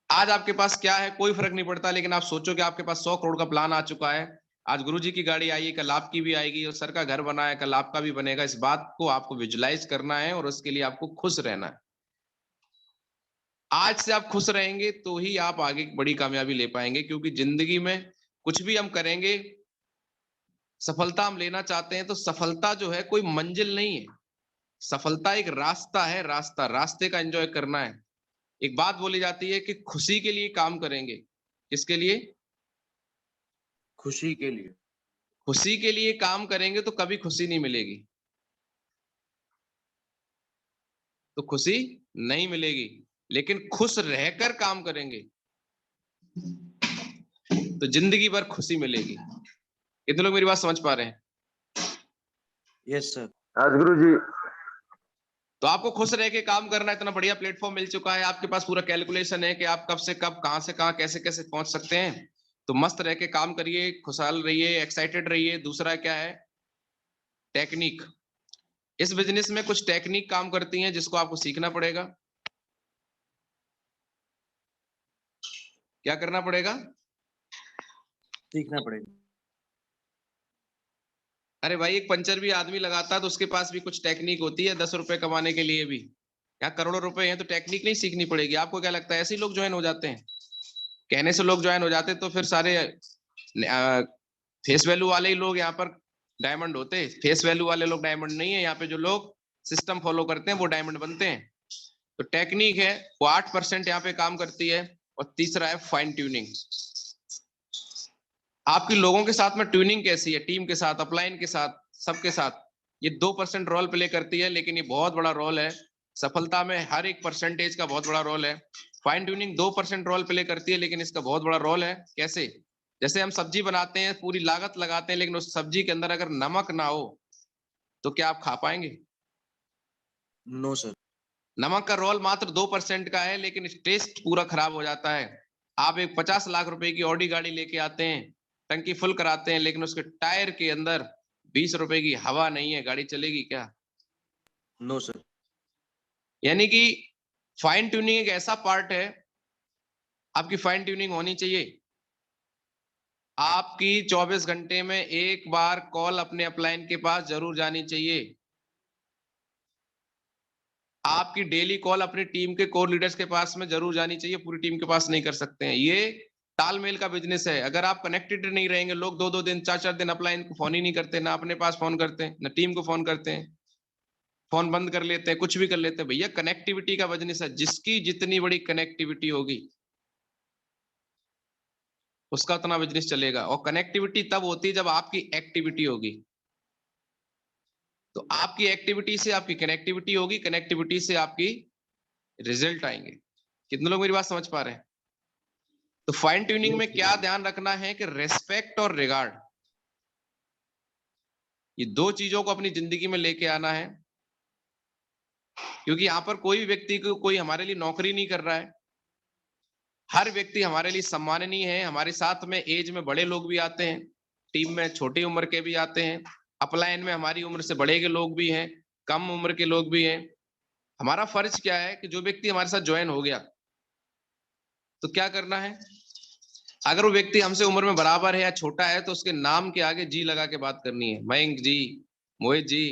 A: आज आपके पास क्या है कोई फर्क नहीं पड़ता, लेकिन आप सोचो कि आपके पास 100 करोड़ का प्लान आ चुका है। आज गुरुजी की गाड़ी आई, कल आपकी भी आएगी, और सर का घर बना है, कल आपका भी बनेगा। इस बात को आपको विजुलाइज करना है और उसके लिए आपको खुश रहना है। आज से आप खुश रहेंगे तो ही आप आगे बड़ी कामयाबी ले पाएंगे, क्योंकि जिंदगी में कुछ भी हम करेंगे, सफलता हम लेना चाहते हैं तो सफलता जो है कोई मंजिल नहीं है, सफलता एक रास्ता है। रास्ता, रास्ते का एंजॉय करना है। एक बात बोली जाती है कि खुशी के लिए काम करेंगे। किसके लिए?
B: खुशी के लिए।
A: खुशी के लिए काम करेंगे तो कभी खुशी नहीं मिलेगी, तो खुशी नहीं मिलेगी। लेकिन खुश रहकर काम करेंगे तो जिंदगी भर खुशी मिलेगी। कितने लोग मेरी बात समझ पा रहे हैं?
B: Yes sir.
C: यस गुरुजी।
A: तो आपको खुश रह के काम करना, इतना बढ़िया प्लेटफॉर्म मिल चुका है, आपके पास पूरा कैलकुलेशन है कि आप कब से कब, कहां से कहां, कैसे कैसे पहुंच सकते हैं। तो मस्त रह के काम करिए, खुशहाल रहिए, एक्साइटेड रहिए। दूसरा क्या है? टेक्निक। इस बिजनेस में कुछ टेक्निक काम करती हैं जिसको आपको सीखना पड़ेगा। क्या करना पड़ेगा?
B: सीखना पड़ेगा।
A: अरे भाई, एक पंचर भी आदमी लगाता है तो उसके पास भी कुछ टेक्निक होती है, 10 रुपए कमाने के लिए भी। यहाँ करोड़ों रुपए हैं तो टेक्निक नहीं सीखनी पड़ेगी। आपको क्या लगता है ऐसे ही लोग ज्वाइन हो जाते हैं? कहने से लोग ज्वाइन हो जाते तो फिर सारे फेस वैल्यू वाले ही लोग यहाँ पर डायमंड होते। फेस वैल्यू वाले लोग डायमंड नहीं है, यहाँ पे जो लोग सिस्टम फॉलो करते हैं वो डायमंड बनते हैं। तो टेक्निक है वो 8% यहाँ पे काम करती है। और तीसरा है फाइन ट्यूनिंग। आपकी लोगों के साथ में ट्यूनिंग कैसी है, टीम के साथ, अपलाइन के साथ, सबके साथ। ये 2% रोल प्ले करती है, लेकिन ये बहुत बड़ा रोल है सफलता में। हर एक परसेंटेज का बहुत बड़ा रोल है। फाइन ट्यूनिंग 2% रोल प्ले करती है, लेकिन इसका बहुत बड़ा रोल है। कैसे? जैसे हम सब्जी बनाते हैं, पूरी लागत लगाते हैं, लेकिन उस सब्जी के अंदर अगर नमक ना हो तो क्या आप खा पाएंगे?
B: No sir.
A: नमक का रोल मात्र 2% का है, लेकिन टेस्ट पूरा खराब हो जाता है। आप एक 50 लाख रुपए की ऑडी गाड़ी लेके आते हैं, टंकी फुल कराते हैं, लेकिन उसके टायर के अंदर 20 रुपए की हवा नहीं है, गाड़ी चलेगी क्या?
B: No sir.
A: यानी कि फाइन ट्यूनिंग एक ऐसा पार्ट है, आपकी फाइन ट्यूनिंग होनी चाहिए। आपकी 24 घंटे में एक बार कॉल अपने अपलाइन के पास जरूर जानी चाहिए। आपकी डेली कॉल अपनी टीम के कोर लीडर्स के पास में जरूर जानी चाहिए, पूरी टीम के पास नहीं कर सकते हैं। ये तालमेल का बिजनेस है। अगर आप कनेक्टेड नहीं रहेंगे, लोग 2-2 दिन 4-4 दिन अपलाइन को फोन ही नहीं करते, ना अपने पास फोन करते हैं, ना टीम को फोन करते हैं, फोन बंद कर लेते हैं, कुछ भी कर लेते हैं। भैया कनेक्टिविटी का बिजनेस है, जिसकी जितनी बड़ी कनेक्टिविटी होगी उसका उतना बिजनेस चलेगा। और कनेक्टिविटी तब होती है जब आपकी एक्टिविटी होगी। तो आपकी एक्टिविटी से आपकी कनेक्टिविटी होगी, कनेक्टिविटी से आपकी रिजल्ट आएंगे। कितने लोग मेरी बात समझ पा रहे हैं? तो फाइन ट्यूनिंग में क्या ध्यान रखना है कि रेस्पेक्ट और रिगार्ड, ये दो चीजों को अपनी जिंदगी में लेके आना है। क्योंकि यहां पर कोई व्यक्ति को कोई हमारे लिए नौकरी नहीं कर रहा है, हर व्यक्ति हमारे लिए सम्माननीय है। हमारे साथ में एज में बड़े लोग भी आते हैं, टीम में छोटी उम्र के भी आते हैं, अपलाइन में हमारी उम्र से बड़े के लोग भी हैं, कम उम्र के लोग भी हैं। हमारा फर्ज क्या है कि जो व्यक्ति हमारे साथ ज्वाइन हो गया तो क्या करना है, अगर वो व्यक्ति हमसे उम्र में बराबर है या छोटा है तो उसके नाम के आगे जी लगा के बात करनी है। मयंक जी, मोहित जी,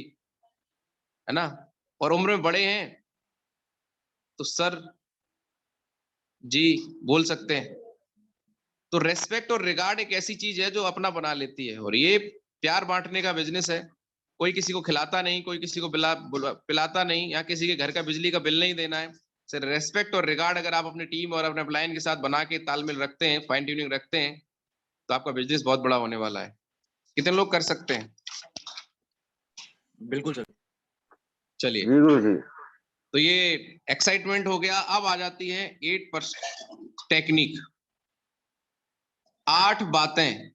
A: है ना। और उम्र में बड़े हैं तो सर जी बोल सकते हैं। तो रेस्पेक्ट और रिगार्ड एक ऐसी चीज है जो अपना बना लेती है। और ये प्यार बांटने का बिजनेस है। कोई किसी को खिलाता नहीं, कोई किसी को पिलाता नहीं, या किसी के घर का बिजली का बिल नहीं देना है। सिर्फ रेस्पेक्ट और रिगार्ड अगर आप अपनी टीम और अपने अपलाइन के साथ बना के तालमेल रखते हैं, फाइन ट्यूनिंग रखते हैं, तो आपका बिजनेस बहुत बड़ा होने वाला है। कितने लोग कर सकते हैं?
B: बिल्कुल सर।
A: चलिए,
C: जी गुरु जी।
A: तो ये एक्साइटमेंट हो गया। अब आ जाती है 8% टेक्निक। 8 बातें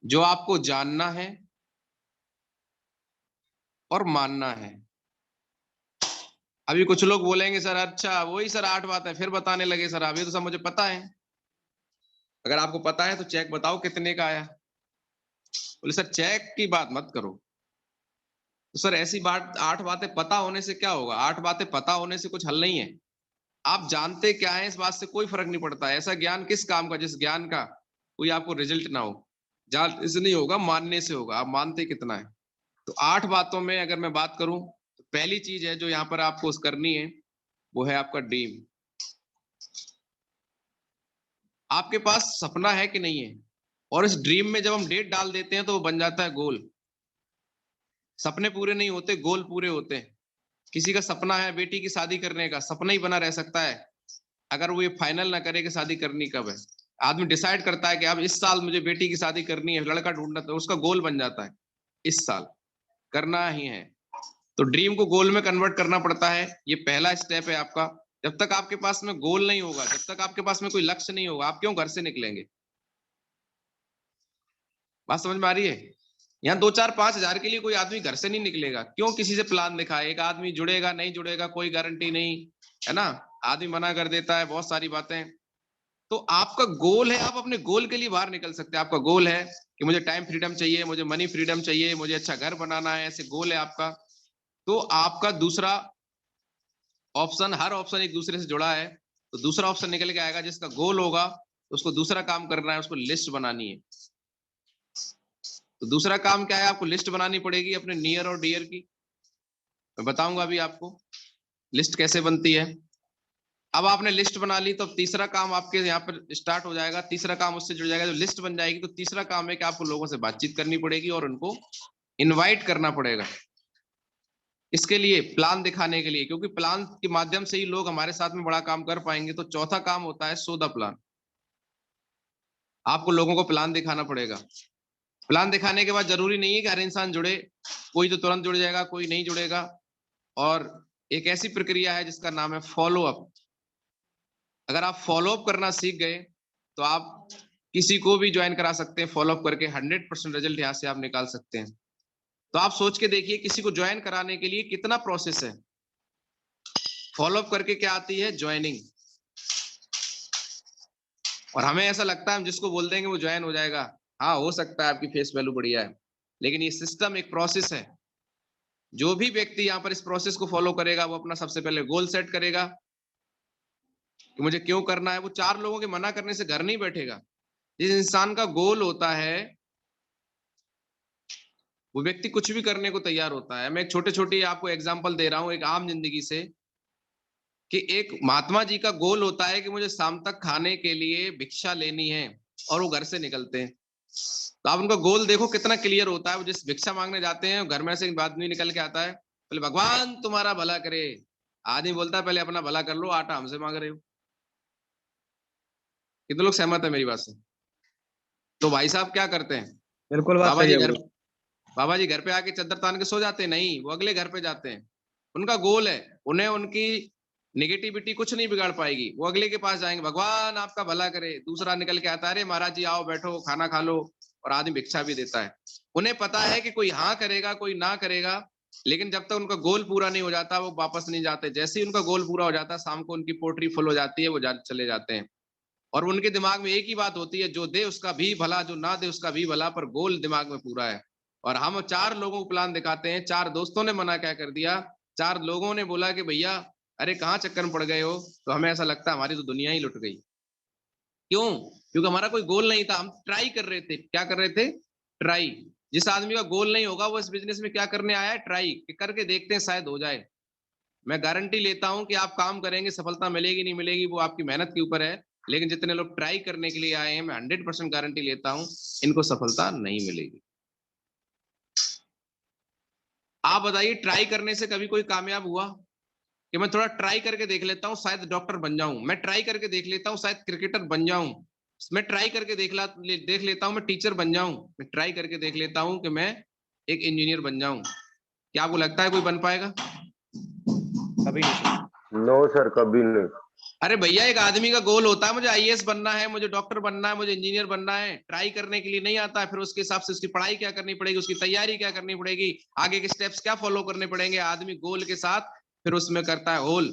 A: जो आपको जानना है और मानना है। अभी कुछ लोग बोलेंगे सर अच्छा वही सर 8 बातें फिर बताने लगे सर, अभी तो सब मुझे पता है। अगर आपको पता है तो चेक बताओ कितने का आया। बोले सर चेक की बात मत करो। तो सर ऐसी बात 8 बातें पता होने से क्या होगा? 8 बातें पता होने से कुछ हल नहीं है। आप जानते क्या है इस बात से कोई फर्क नहीं पड़ता। ऐसा ज्ञान किस काम का जिस ज्ञान का कोई आपको रिजल्ट ना हो। जान इससे नहीं होगा, मानने से होगा। आप मानते कितना है? तो 8 बातों में अगर मैं बात करूं तो पहली चीज है जो यहाँ पर आपको करनी है वो है आपका ड्रीम। आपके पास सपना है कि नहीं है? और इस ड्रीम में जब हम डेट डाल देते हैं तो वो बन जाता है गोल। सपने पूरे नहीं होते, गोल पूरे होते हैं। किसी का सपना है बेटी की शादी करने का, सपना ही बना रह सकता है अगर वो ये फाइनल ना करे कि शादी करनी कब है। आदमी डिसाइड करता है कि अब इस साल मुझे बेटी की शादी करनी है, लड़का ढूंढना, तो उसका गोल बन जाता है इस साल करना ही है। तो ड्रीम को गोल में कन्वर्ट करना पड़ता है। ये पहला स्टेप है आपका। जब तक आपके पास में गोल नहीं होगा, जब तक आपके पास में कोई लक्ष्य नहीं होगा, आप क्यों घर से निकलेंगे? बात समझ में आ रही है? यहाँ 2, 4, 5 हजार के लिए कोई आदमी घर से नहीं निकलेगा। क्यों? किसी से प्लान दिखाए। एक आदमी जुड़ेगा नहीं जुड़ेगा कोई गारंटी नहीं है ना। आदमी मना कर देता है, बहुत सारी बातें। तो आपका गोल है, आप अपने गोल के लिए बाहर निकल सकते हैं। आपका गोल है कि मुझे टाइम फ्रीडम चाहिए, मुझे मनी फ्रीडम चाहिए, मुझे अच्छा घर बनाना है, ऐसे गोल है आपका। तो आपका दूसरा ऑप्शन, हर ऑप्शन एक दूसरे से जुड़ा है। तो दूसरा ऑप्शन निकल के आएगा जिसका गोल होगा उसको दूसरा काम करना है, उसको लिस्ट बनानी है। तो दूसरा काम क्या है? आपको लिस्ट बनानी पड़ेगी अपने नियर और डियर की। मैं बताऊंगा अभी आपको लिस्ट कैसे बनती है। अब आपने लिस्ट बना ली तो तीसरा काम आपके यहाँ पर स्टार्ट हो जाएगा। तीसरा काम उससे जुड़ जाएगा। जो लिस्ट बन जाएगी तो तीसरा काम है कि आपको लोगों से बातचीत करनी पड़ेगी और उनको इनवाइट करना पड़ेगा। इसके लिए प्लान दिखाने के लिए, क्योंकि प्लान के माध्यम से ही लोग हमारे साथ में बड़ा काम कर पाएंगे। तो चौथा काम होता है सो द प्लान। आपको लोगों को प्लान दिखाना पड़ेगा। प्लान दिखाने के बाद जरूरी नहीं है कि हर इंसान जुड़े, कोई तो तुरंत जुड़ जाएगा, कोई नहीं जुड़ेगा। और एक ऐसी प्रक्रिया है जिसका नाम है फॉलो अप। अगर आप फॉलो अप करना सीख गए तो आप किसी को भी ज्वाइन करा सकते हैं। फॉलो अप करके 100% रिजल्ट यहां से आप निकाल सकते हैं। तो आप सोच के देखिए किसी को ज्वाइन कराने के लिए कितना प्रोसेस है। फॉलो अप करके क्या आती है? ज्वाइनिंग। और हमें ऐसा लगता है हम जिसको बोल देंगे वो ज्वाइन हो जाएगा। हाँ हो सकता है, आपकी फेस वैल्यू बढ़िया है, लेकिन ये सिस्टम एक प्रोसेस है। जो भी व्यक्ति यहाँ पर इस प्रोसेस को फॉलो करेगा वो अपना सबसे पहले गोल सेट करेगा कि मुझे क्यों करना है। वो 4 लोगों के मना करने से घर नहीं बैठेगा। जिस इंसान का गोल होता है वो व्यक्ति कुछ भी करने को तैयार होता है। मैं एक छोटे आपको एग्जांपल दे रहा हूं एक आम जिंदगी से, कि एक महात्मा जी का गोल होता है कि मुझे शाम तक खाने के लिए भिक्षा लेनी है और वो घर से निकलते हैं। तो आप उनका गोल देखो कितना क्लियर होता है। वो जिस भिक्षा मांगने जाते हैं घर में से एक आदमी निकल के आता है, बोले भगवान तुम्हारा भला करे। आदमी बोलता है पहले अपना भला कर लो, आटा हमसे मांग रहे हो। कितने लोग सहमत है मेरी बात से? तो भाई साहब क्या करते हैं,
B: बिल्कुल बात
A: बाबा
B: सही
A: जी
B: है
A: घर
B: गुरु।
A: बाबा जी घर पे आके चद्दर तान के सो जाते हैं? नहीं, वो अगले घर पे जाते हैं। उनका गोल है, उन्हें उनकी निगेटिविटी कुछ नहीं बिगाड़ पाएगी। वो अगले के पास जाएंगे, भगवान आपका भला करे। दूसरा निकल के आता है, अरे महाराज जी आओ बैठो खाना खा लो, और आदमी भिक्षा भी देता है। उन्हें पता है कि कोई हाँ करेगा कोई ना करेगा, लेकिन जब तक उनका गोल पूरा नहीं हो जाता वो वापस नहीं जाते। जैसे ही उनका गोल पूरा हो जाता है, शाम को उनकी पोटरी फुल हो जाती है, वो चले जाते हैं। और उनके दिमाग में एक ही बात होती है, जो दे उसका भी भला, जो ना दे उसका भी भला, पर गोल दिमाग में पूरा है। और हम 4 लोगों को प्लान दिखाते हैं, 4 दोस्तों ने मना क्या कर दिया, 4 लोगों ने बोला कि भैया अरे कहाँ चक्कर में पड़ गए हो, तो हमें ऐसा लगता है हमारी तो दुनिया ही लुट गई। क्यों? क्योंकि हमारा कोई गोल नहीं था, हम ट्राई कर रहे थे। क्या कर रहे थे? ट्राई। जिस आदमी का गोल नहीं होगा वो इस बिजनेस में क्या करने आया है? ट्राई करके देखते हैं शायद हो जाए। मैं गारंटी लेता हूं कि आप काम करेंगे, सफलता मिलेगी नहीं मिलेगी वो आपकी मेहनत के ऊपर है, लेकिन जितने लोग ट्राई करने के लिए आए हैं, मैं 100% गारंटी लेता हूं इनको सफलता नहीं मिलेगी। आप बताइए, ट्राई करने से कभी कोई कामयाब हुआ? कि मैं थोड़ा ट्राई करके देख लेता हूं शायद डॉक्टर बन जाऊं, मैं ट्राई करके देख लेता हूं शायद क्रिकेटर बन जाऊं, मैं ट्राई करके देख लेता हूं मैं टीचर बन जाऊं, मैं ट्राई करके देख लेता हूं कि मैं एक इंजीनियर बन जाऊं। क्या आपको लगता है कोई बन पाएगा?
B: कभी नहीं सर।
C: नो सर, कभी नहीं।
A: अरे भैया, एक आदमी का गोल होता है, मुझे आईएएस बनना है, मुझे डॉक्टर बनना है, मुझे इंजीनियर बनना है। ट्राई करने के लिए नहीं आता है, फिर उसके हिसाब से उसकी पढ़ाई क्या करनी पड़ेगी, उसकी तैयारी क्या करनी पड़ेगी, आगे के स्टेप्स क्या फॉलो करने पड़ेंगे। आदमी गोल के साथ फिर उसमें करता है होल।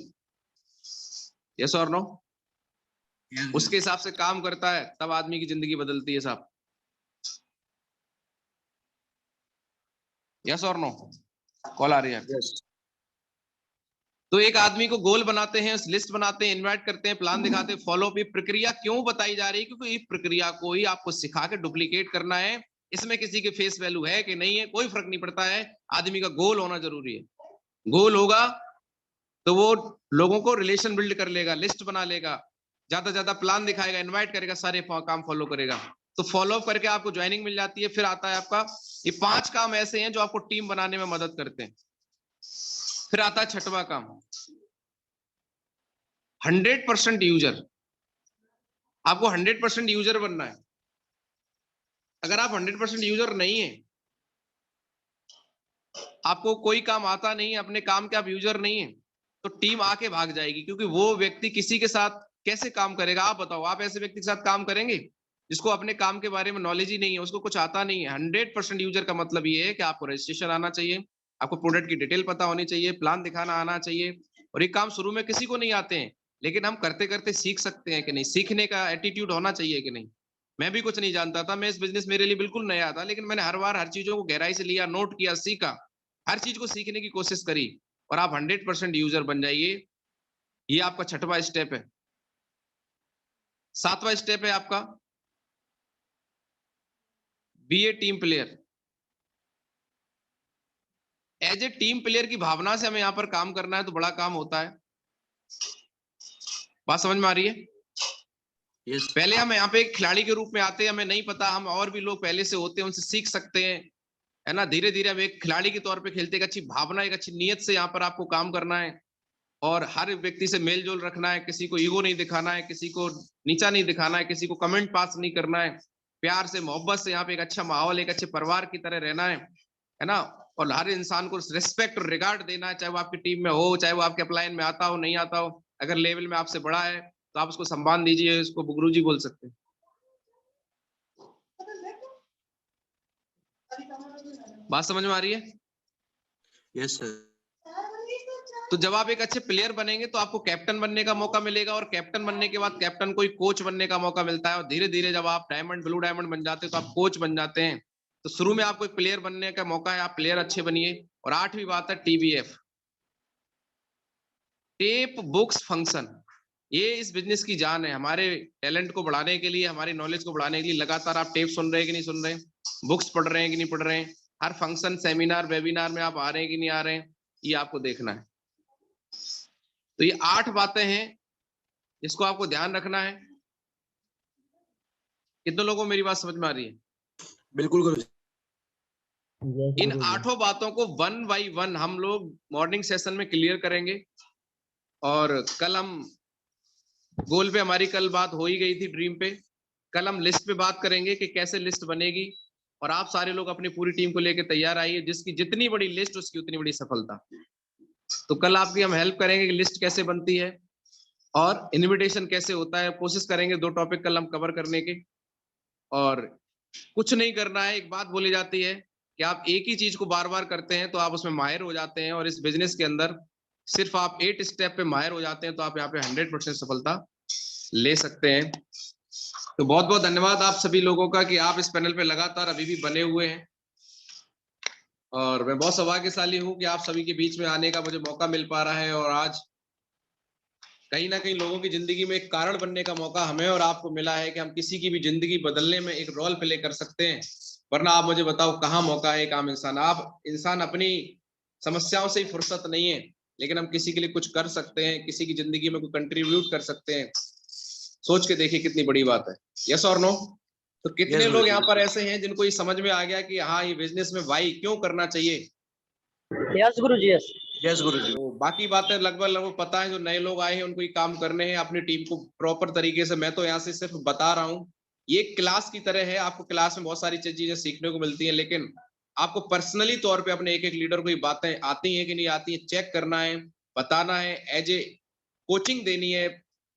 A: यस और नो? उसके हिसाब से काम करता है, तब आदमी की जिंदगी बदलती है साहब। यस और नो? कॉल आ रही है।
B: यस।
A: तो एक आदमी को गोल बनाते हैं, लिस्ट बनाते हैं, इनवाइट करते हैं, प्लान दिखाते हैं, फॉलो अप। प्रक्रिया क्यों बताई जा रही है? क्योंकि इस प्रक्रिया को ही आपको सिखा के डुप्लीकेट करना है। इसमें किसी के फेस वैल्यू है कि नहीं है कोई फर्क नहीं पड़ता है, आदमी का गोल होना जरूरी है। गोल होगा तो वो लोगों को रिलेशन बिल्ड कर लेगा, लिस्ट बना लेगा, ज्यादा प्लान दिखाएगा, इनवाइट करेगा, सारे काम फॉलो करेगा। तो फॉलो अप करके आपको ज्वाइनिंग मिल जाती है। फिर आता है आपका ये 5 काम ऐसे हैं जो आपको टीम बनाने में मदद करते हैं। फिर आता है 6वां काम, 100% यूजर। आपको 100% यूजर बनना है। अगर आप 100% यूजर नहीं है, आपको कोई काम आता नहीं है, अपने काम के आप यूजर नहीं है, तो टीम आके भाग जाएगी। क्योंकि वो व्यक्ति किसी के साथ कैसे काम करेगा? आप बताओ, आप ऐसे व्यक्ति के साथ काम करेंगे जिसको अपने काम के बारे में नॉलेज ही नहीं है, उसको कुछ आता नहीं है? 100% यूजर का मतलब ये है कि आपको रजिस्ट्रेशन आना चाहिए, आपको प्रोडक्ट की डिटेल पता होनी चाहिए, प्लान दिखाना आना चाहिए। और ये काम शुरू में किसी को नहीं आते हैं, लेकिन हम करते करते सीख सकते हैं कि नहीं, सीखने का एटीट्यूड होना चाहिए कि नहीं। मैं भी कुछ नहीं जानता था, मैं इस बिजनेस मेरे लिए बिल्कुल नया था, लेकिन मैंने हर बार हर चीजों को गहराई से लिया, नोट किया, सीखा, हर चीज को सीखने की कोशिश करी, और आप 100% यूजर बन जाइए। ये आपका 6वां स्टेप है। 7वां स्टेप है आपका be a team player. As a team player की भावना से हमें यहाँ पर काम करना है, तो बड़ा काम होता है। बात समझ में आ रही है?
B: यस।
A: पहले हम यहाँ पे एक खिलाड़ी के रूप में आते हैं, हमें नहीं पता, हम और भी लोग पहले से होते हैं, उनसे सीख सकते हैं, है ना। धीरे धीरे हम एक खिलाड़ी के तौर पे खेलते, एक अच्छी भावना, एक अच्छी नीयत से यहाँ पर आपको काम करना है, और हर व्यक्ति से मेल जोल रखना है, किसी को ईगो नहीं दिखाना है, किसी को नीचा नहीं दिखाना है, किसी को कमेंट पास नहीं करना है, प्यार से मोहब्बत से यहाँ पे एक अच्छा माहौल, एक अच्छे परिवार की तरह रहना है ना। और हर इंसान को रिस्पेक्ट और रिगार्ड देना है, चाहे वो आपकी टीम में हो, चाहे वो आपके अपलाइन में आता हो नहीं आता हो। अगर लेवल में आपसे बड़ा है तो आप उसको सम्मान दीजिए, उसको गुरु जी बोल सकते हैं। बात समझ में आ रही है?
B: Yes sir.
A: तो जब आप एक अच्छे प्लेयर बनेंगे तो आपको कैप्टन बनने का मौका मिलेगा, और कैप्टन बनने के बाद कैप्टन को कोच बनने का मौका मिलता है, और धीरे धीरे जब आप डायमंड, ब्लू डायमंड बन जाते हैं तो आप कोच बन जाते हैं। तो शुरू में आपको एक प्लेयर बनने का मौका है, आप प्लेयर अच्छे बनिए। और 8वीं बात है TBF, टेप बुक्स फंक्शन। ये इस बिजनेस की जान है। हमारे टैलेंट को बढ़ाने के लिए, हमारी नॉलेज को बढ़ाने के लिए लगातार आप टेप सुन रहे हैं कि नहीं सुन रहे हैं, बुक्स पढ़ रहे हैं कि नहीं पढ़ रहे हैं, हर फंक्शन, सेमिनार, वेबिनार में आप आ रहे हैं कि नहीं आ रहे हैं, ये आपको देखना है। तो ये 8 बातें हैं जिसको आपको ध्यान रखना है। कितने लोगों को मेरी बात समझ में आ रही है?
B: बिल्कुल गुरुजी।
A: इन 8 बातों को वन बाई वन हम लोग मॉर्निंग सेशन में क्लियर करेंगे। और कल हम गोल पे, हमारी कल बात हो ही गई थी ड्रीम पे, कल हम लिस्ट पे बात करेंगे कि कैसे लिस्ट बनेगी। और आप सारे लोग अपनी पूरी टीम को लेकर तैयार आइए, जिसकी जितनी बड़ी लिस्ट उसकी उतनी बड़ी सफलता। तो कल आपकी हम हेल्प करेंगे कि लिस्ट कैसे बनती है और इनविटेशन कैसे होता है। कोशिश करेंगे 2 टॉपिक कल हम कवर करने के। और कुछ नहीं करना है, एक बात बोली जाती है कि आप एक ही चीज को बार बार करते हैं तो आप उसमें माहिर हो जाते हैं। और इस बिजनेस के अंदर सिर्फ आप 8 स्टेप पे माहिर हो जाते हैं तो आप यहाँ पे 100% सफलता ले सकते हैं। तो बहुत बहुत धन्यवाद आप सभी लोगों का कि आप इस पैनल पे लगातार अभी भी बने हुए हैं। और मैं बहुत सौभाग्यशाली हूं कि आप सभी के बीच में आने का मुझे मौका मिल पा रहा है। और आज कहीं ना कहीं लोगों की जिंदगी में एक कारण बनने का मौका हमें और आपको मिला है कि हम किसी की भी जिंदगी बदलने में एक रोल प्ले कर सकते हैं। वरना आप मुझे बताओ कहाँ मौका है एक आम इंसान। आप इंसान अपनी समस्याओं से ही फुर्सत नहीं है, लेकिन हम किसी के लिए कुछ कर सकते हैं, किसी की जिंदगी में कोई कंट्रीब्यूट कर सकते हैं। सोच के देखिए कितनी बड़ी बात है। यस और नो? तो कितने
B: Yes,
A: लोग यहाँ
B: गुरुजी।
A: पर ऐसे हैं जिनको ये समझ में आ गया कि हाँ, ये बिजनेस में वाई क्यों करना चाहिए।
E: यस गुरुजी यस।
B: यस गुरुजी।
A: तो बाकी बातें लगभग पता है। जो नए लोग आए हैं उनको ये काम करने हैं अपनी टीम को प्रॉपर तरीके से। मैं तो यहाँ से सिर्फ बता रहा हूँ, ये क्लास की तरह है। आपको क्लास में बहुत सारी चीजें सीखने को मिलती है, लेकिन आपको पर्सनली तौर पे अपने एक एक लीडर को ये बातें आती हैं कि नहीं आती है, चेक करना है, बताना है, एज ए कोचिंग देनी है,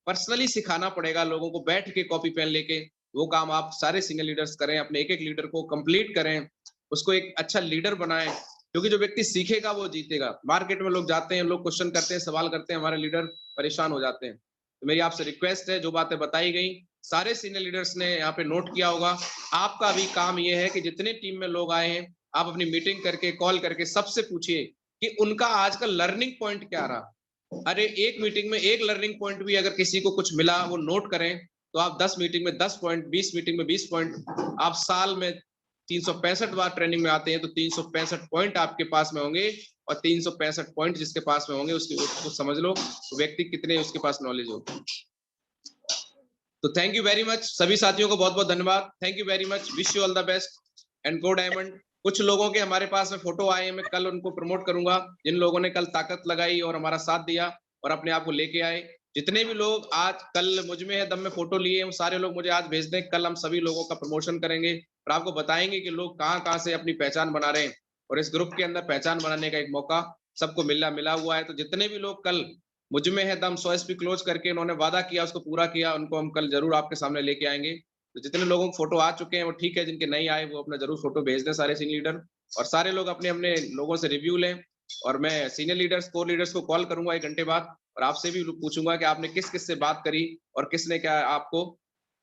A: पर्सनली सिखाना पड़ेगा लोगों को। बैठ के कॉपी पेन लेके वो काम आप सारे सिंगल लीडर्स करें, अपने एक एक लीडर को कंप्लीट करें, उसको एक अच्छा लीडर बनाएं। क्योंकि जो व्यक्ति सीखेगा वो जीतेगा। मार्केट में लोग जाते हैं, लोग क्वेश्चन करते हैं, सवाल करते हैं, हमारे लीडर परेशान हो जाते हैं। तो मेरी आपसे रिक्वेस्ट है, जो बातें बताई गई सारे सीनियर लीडर्स ने यहाँ पे नोट किया होगा। आपका भी काम ये है कि जितने टीम में लोग आए हैं, आप अपनी मीटिंग करके, कॉल करके सबसे पूछिए कि उनका आज का लर्निंग पॉइंट क्या रहा। अरे एक मीटिंग में एक लर्निंग पॉइंट भी अगर किसी को कुछ मिला वो नोट करें, तो आप 10 मीटिंग में 10 पॉइंट, 20 मीटिंग में 20 पॉइंट, आप साल में 365 बार ट्रेनिंग में आते हैं तो 365 पॉइंट आपके पास में होंगे। और 365 पॉइंट जिसके पास में होंगे उसको समझ लो तो व्यक्ति कितने उसके पास नॉलेज होगी। तो थैंक यू वेरी मच सभी साथियों को, बहुत बहुत धन्यवाद। Thank you very much, wish you all the best and go diamond. कुछ लोगों के हमारे पास में फोटो आए हैं, मैं कल उनको प्रमोट करूंगा, जिन लोगों ने कल ताकत लगाई और हमारा साथ दिया और अपने आप को लेके आए। जितने भी लोग आज कल मुझ में है दम में फोटो लिए, वो सारे लोग मुझे आज भेज दें। कल हम सभी लोगों का प्रमोशन करेंगे और आपको बताएंगे कि लोग कहाँ कहाँ से अपनी पहचान बना रहे हैं। और इस ग्रुप के अंदर पहचान बनाने का एक मौका सबको मिला हुआ है। तो जितने भी लोग कल मुझ में है दम 100 SP क्लोज करके उन्होंने वादा किया, उसको पूरा किया, उनको हम कल जरूर आपके सामने लेके आएंगे। तो जितने लोगों को फोटो आ चुके हैं वो ठीक है, जिनके नहीं आए वो अपना जरूर फोटो भेज दें सारे सीनियर लीडर। और सारे लोग अपने अपने लोगों से रिव्यू लें। और मैं सीनियर लीडर्स, कोर लीडर्स को कॉल करूंगा 1 घंटे बाद और आपसे भी पूछूंगा कि आपने किस किस से बात करी और किसने क्या आपको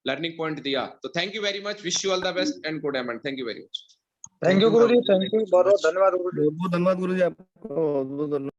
A: लर्निंग पॉइंट दिया। तो thank you very much, wish you all the best and good diamond. Thank you very much.
E: Thank you Guruji, thank you, बहुत बहुत धन्यवाद गुरुजी।
F: बहुत बहुत धन्यवाद गुरुजी, आपको बहुत बहुत धन्यवाद।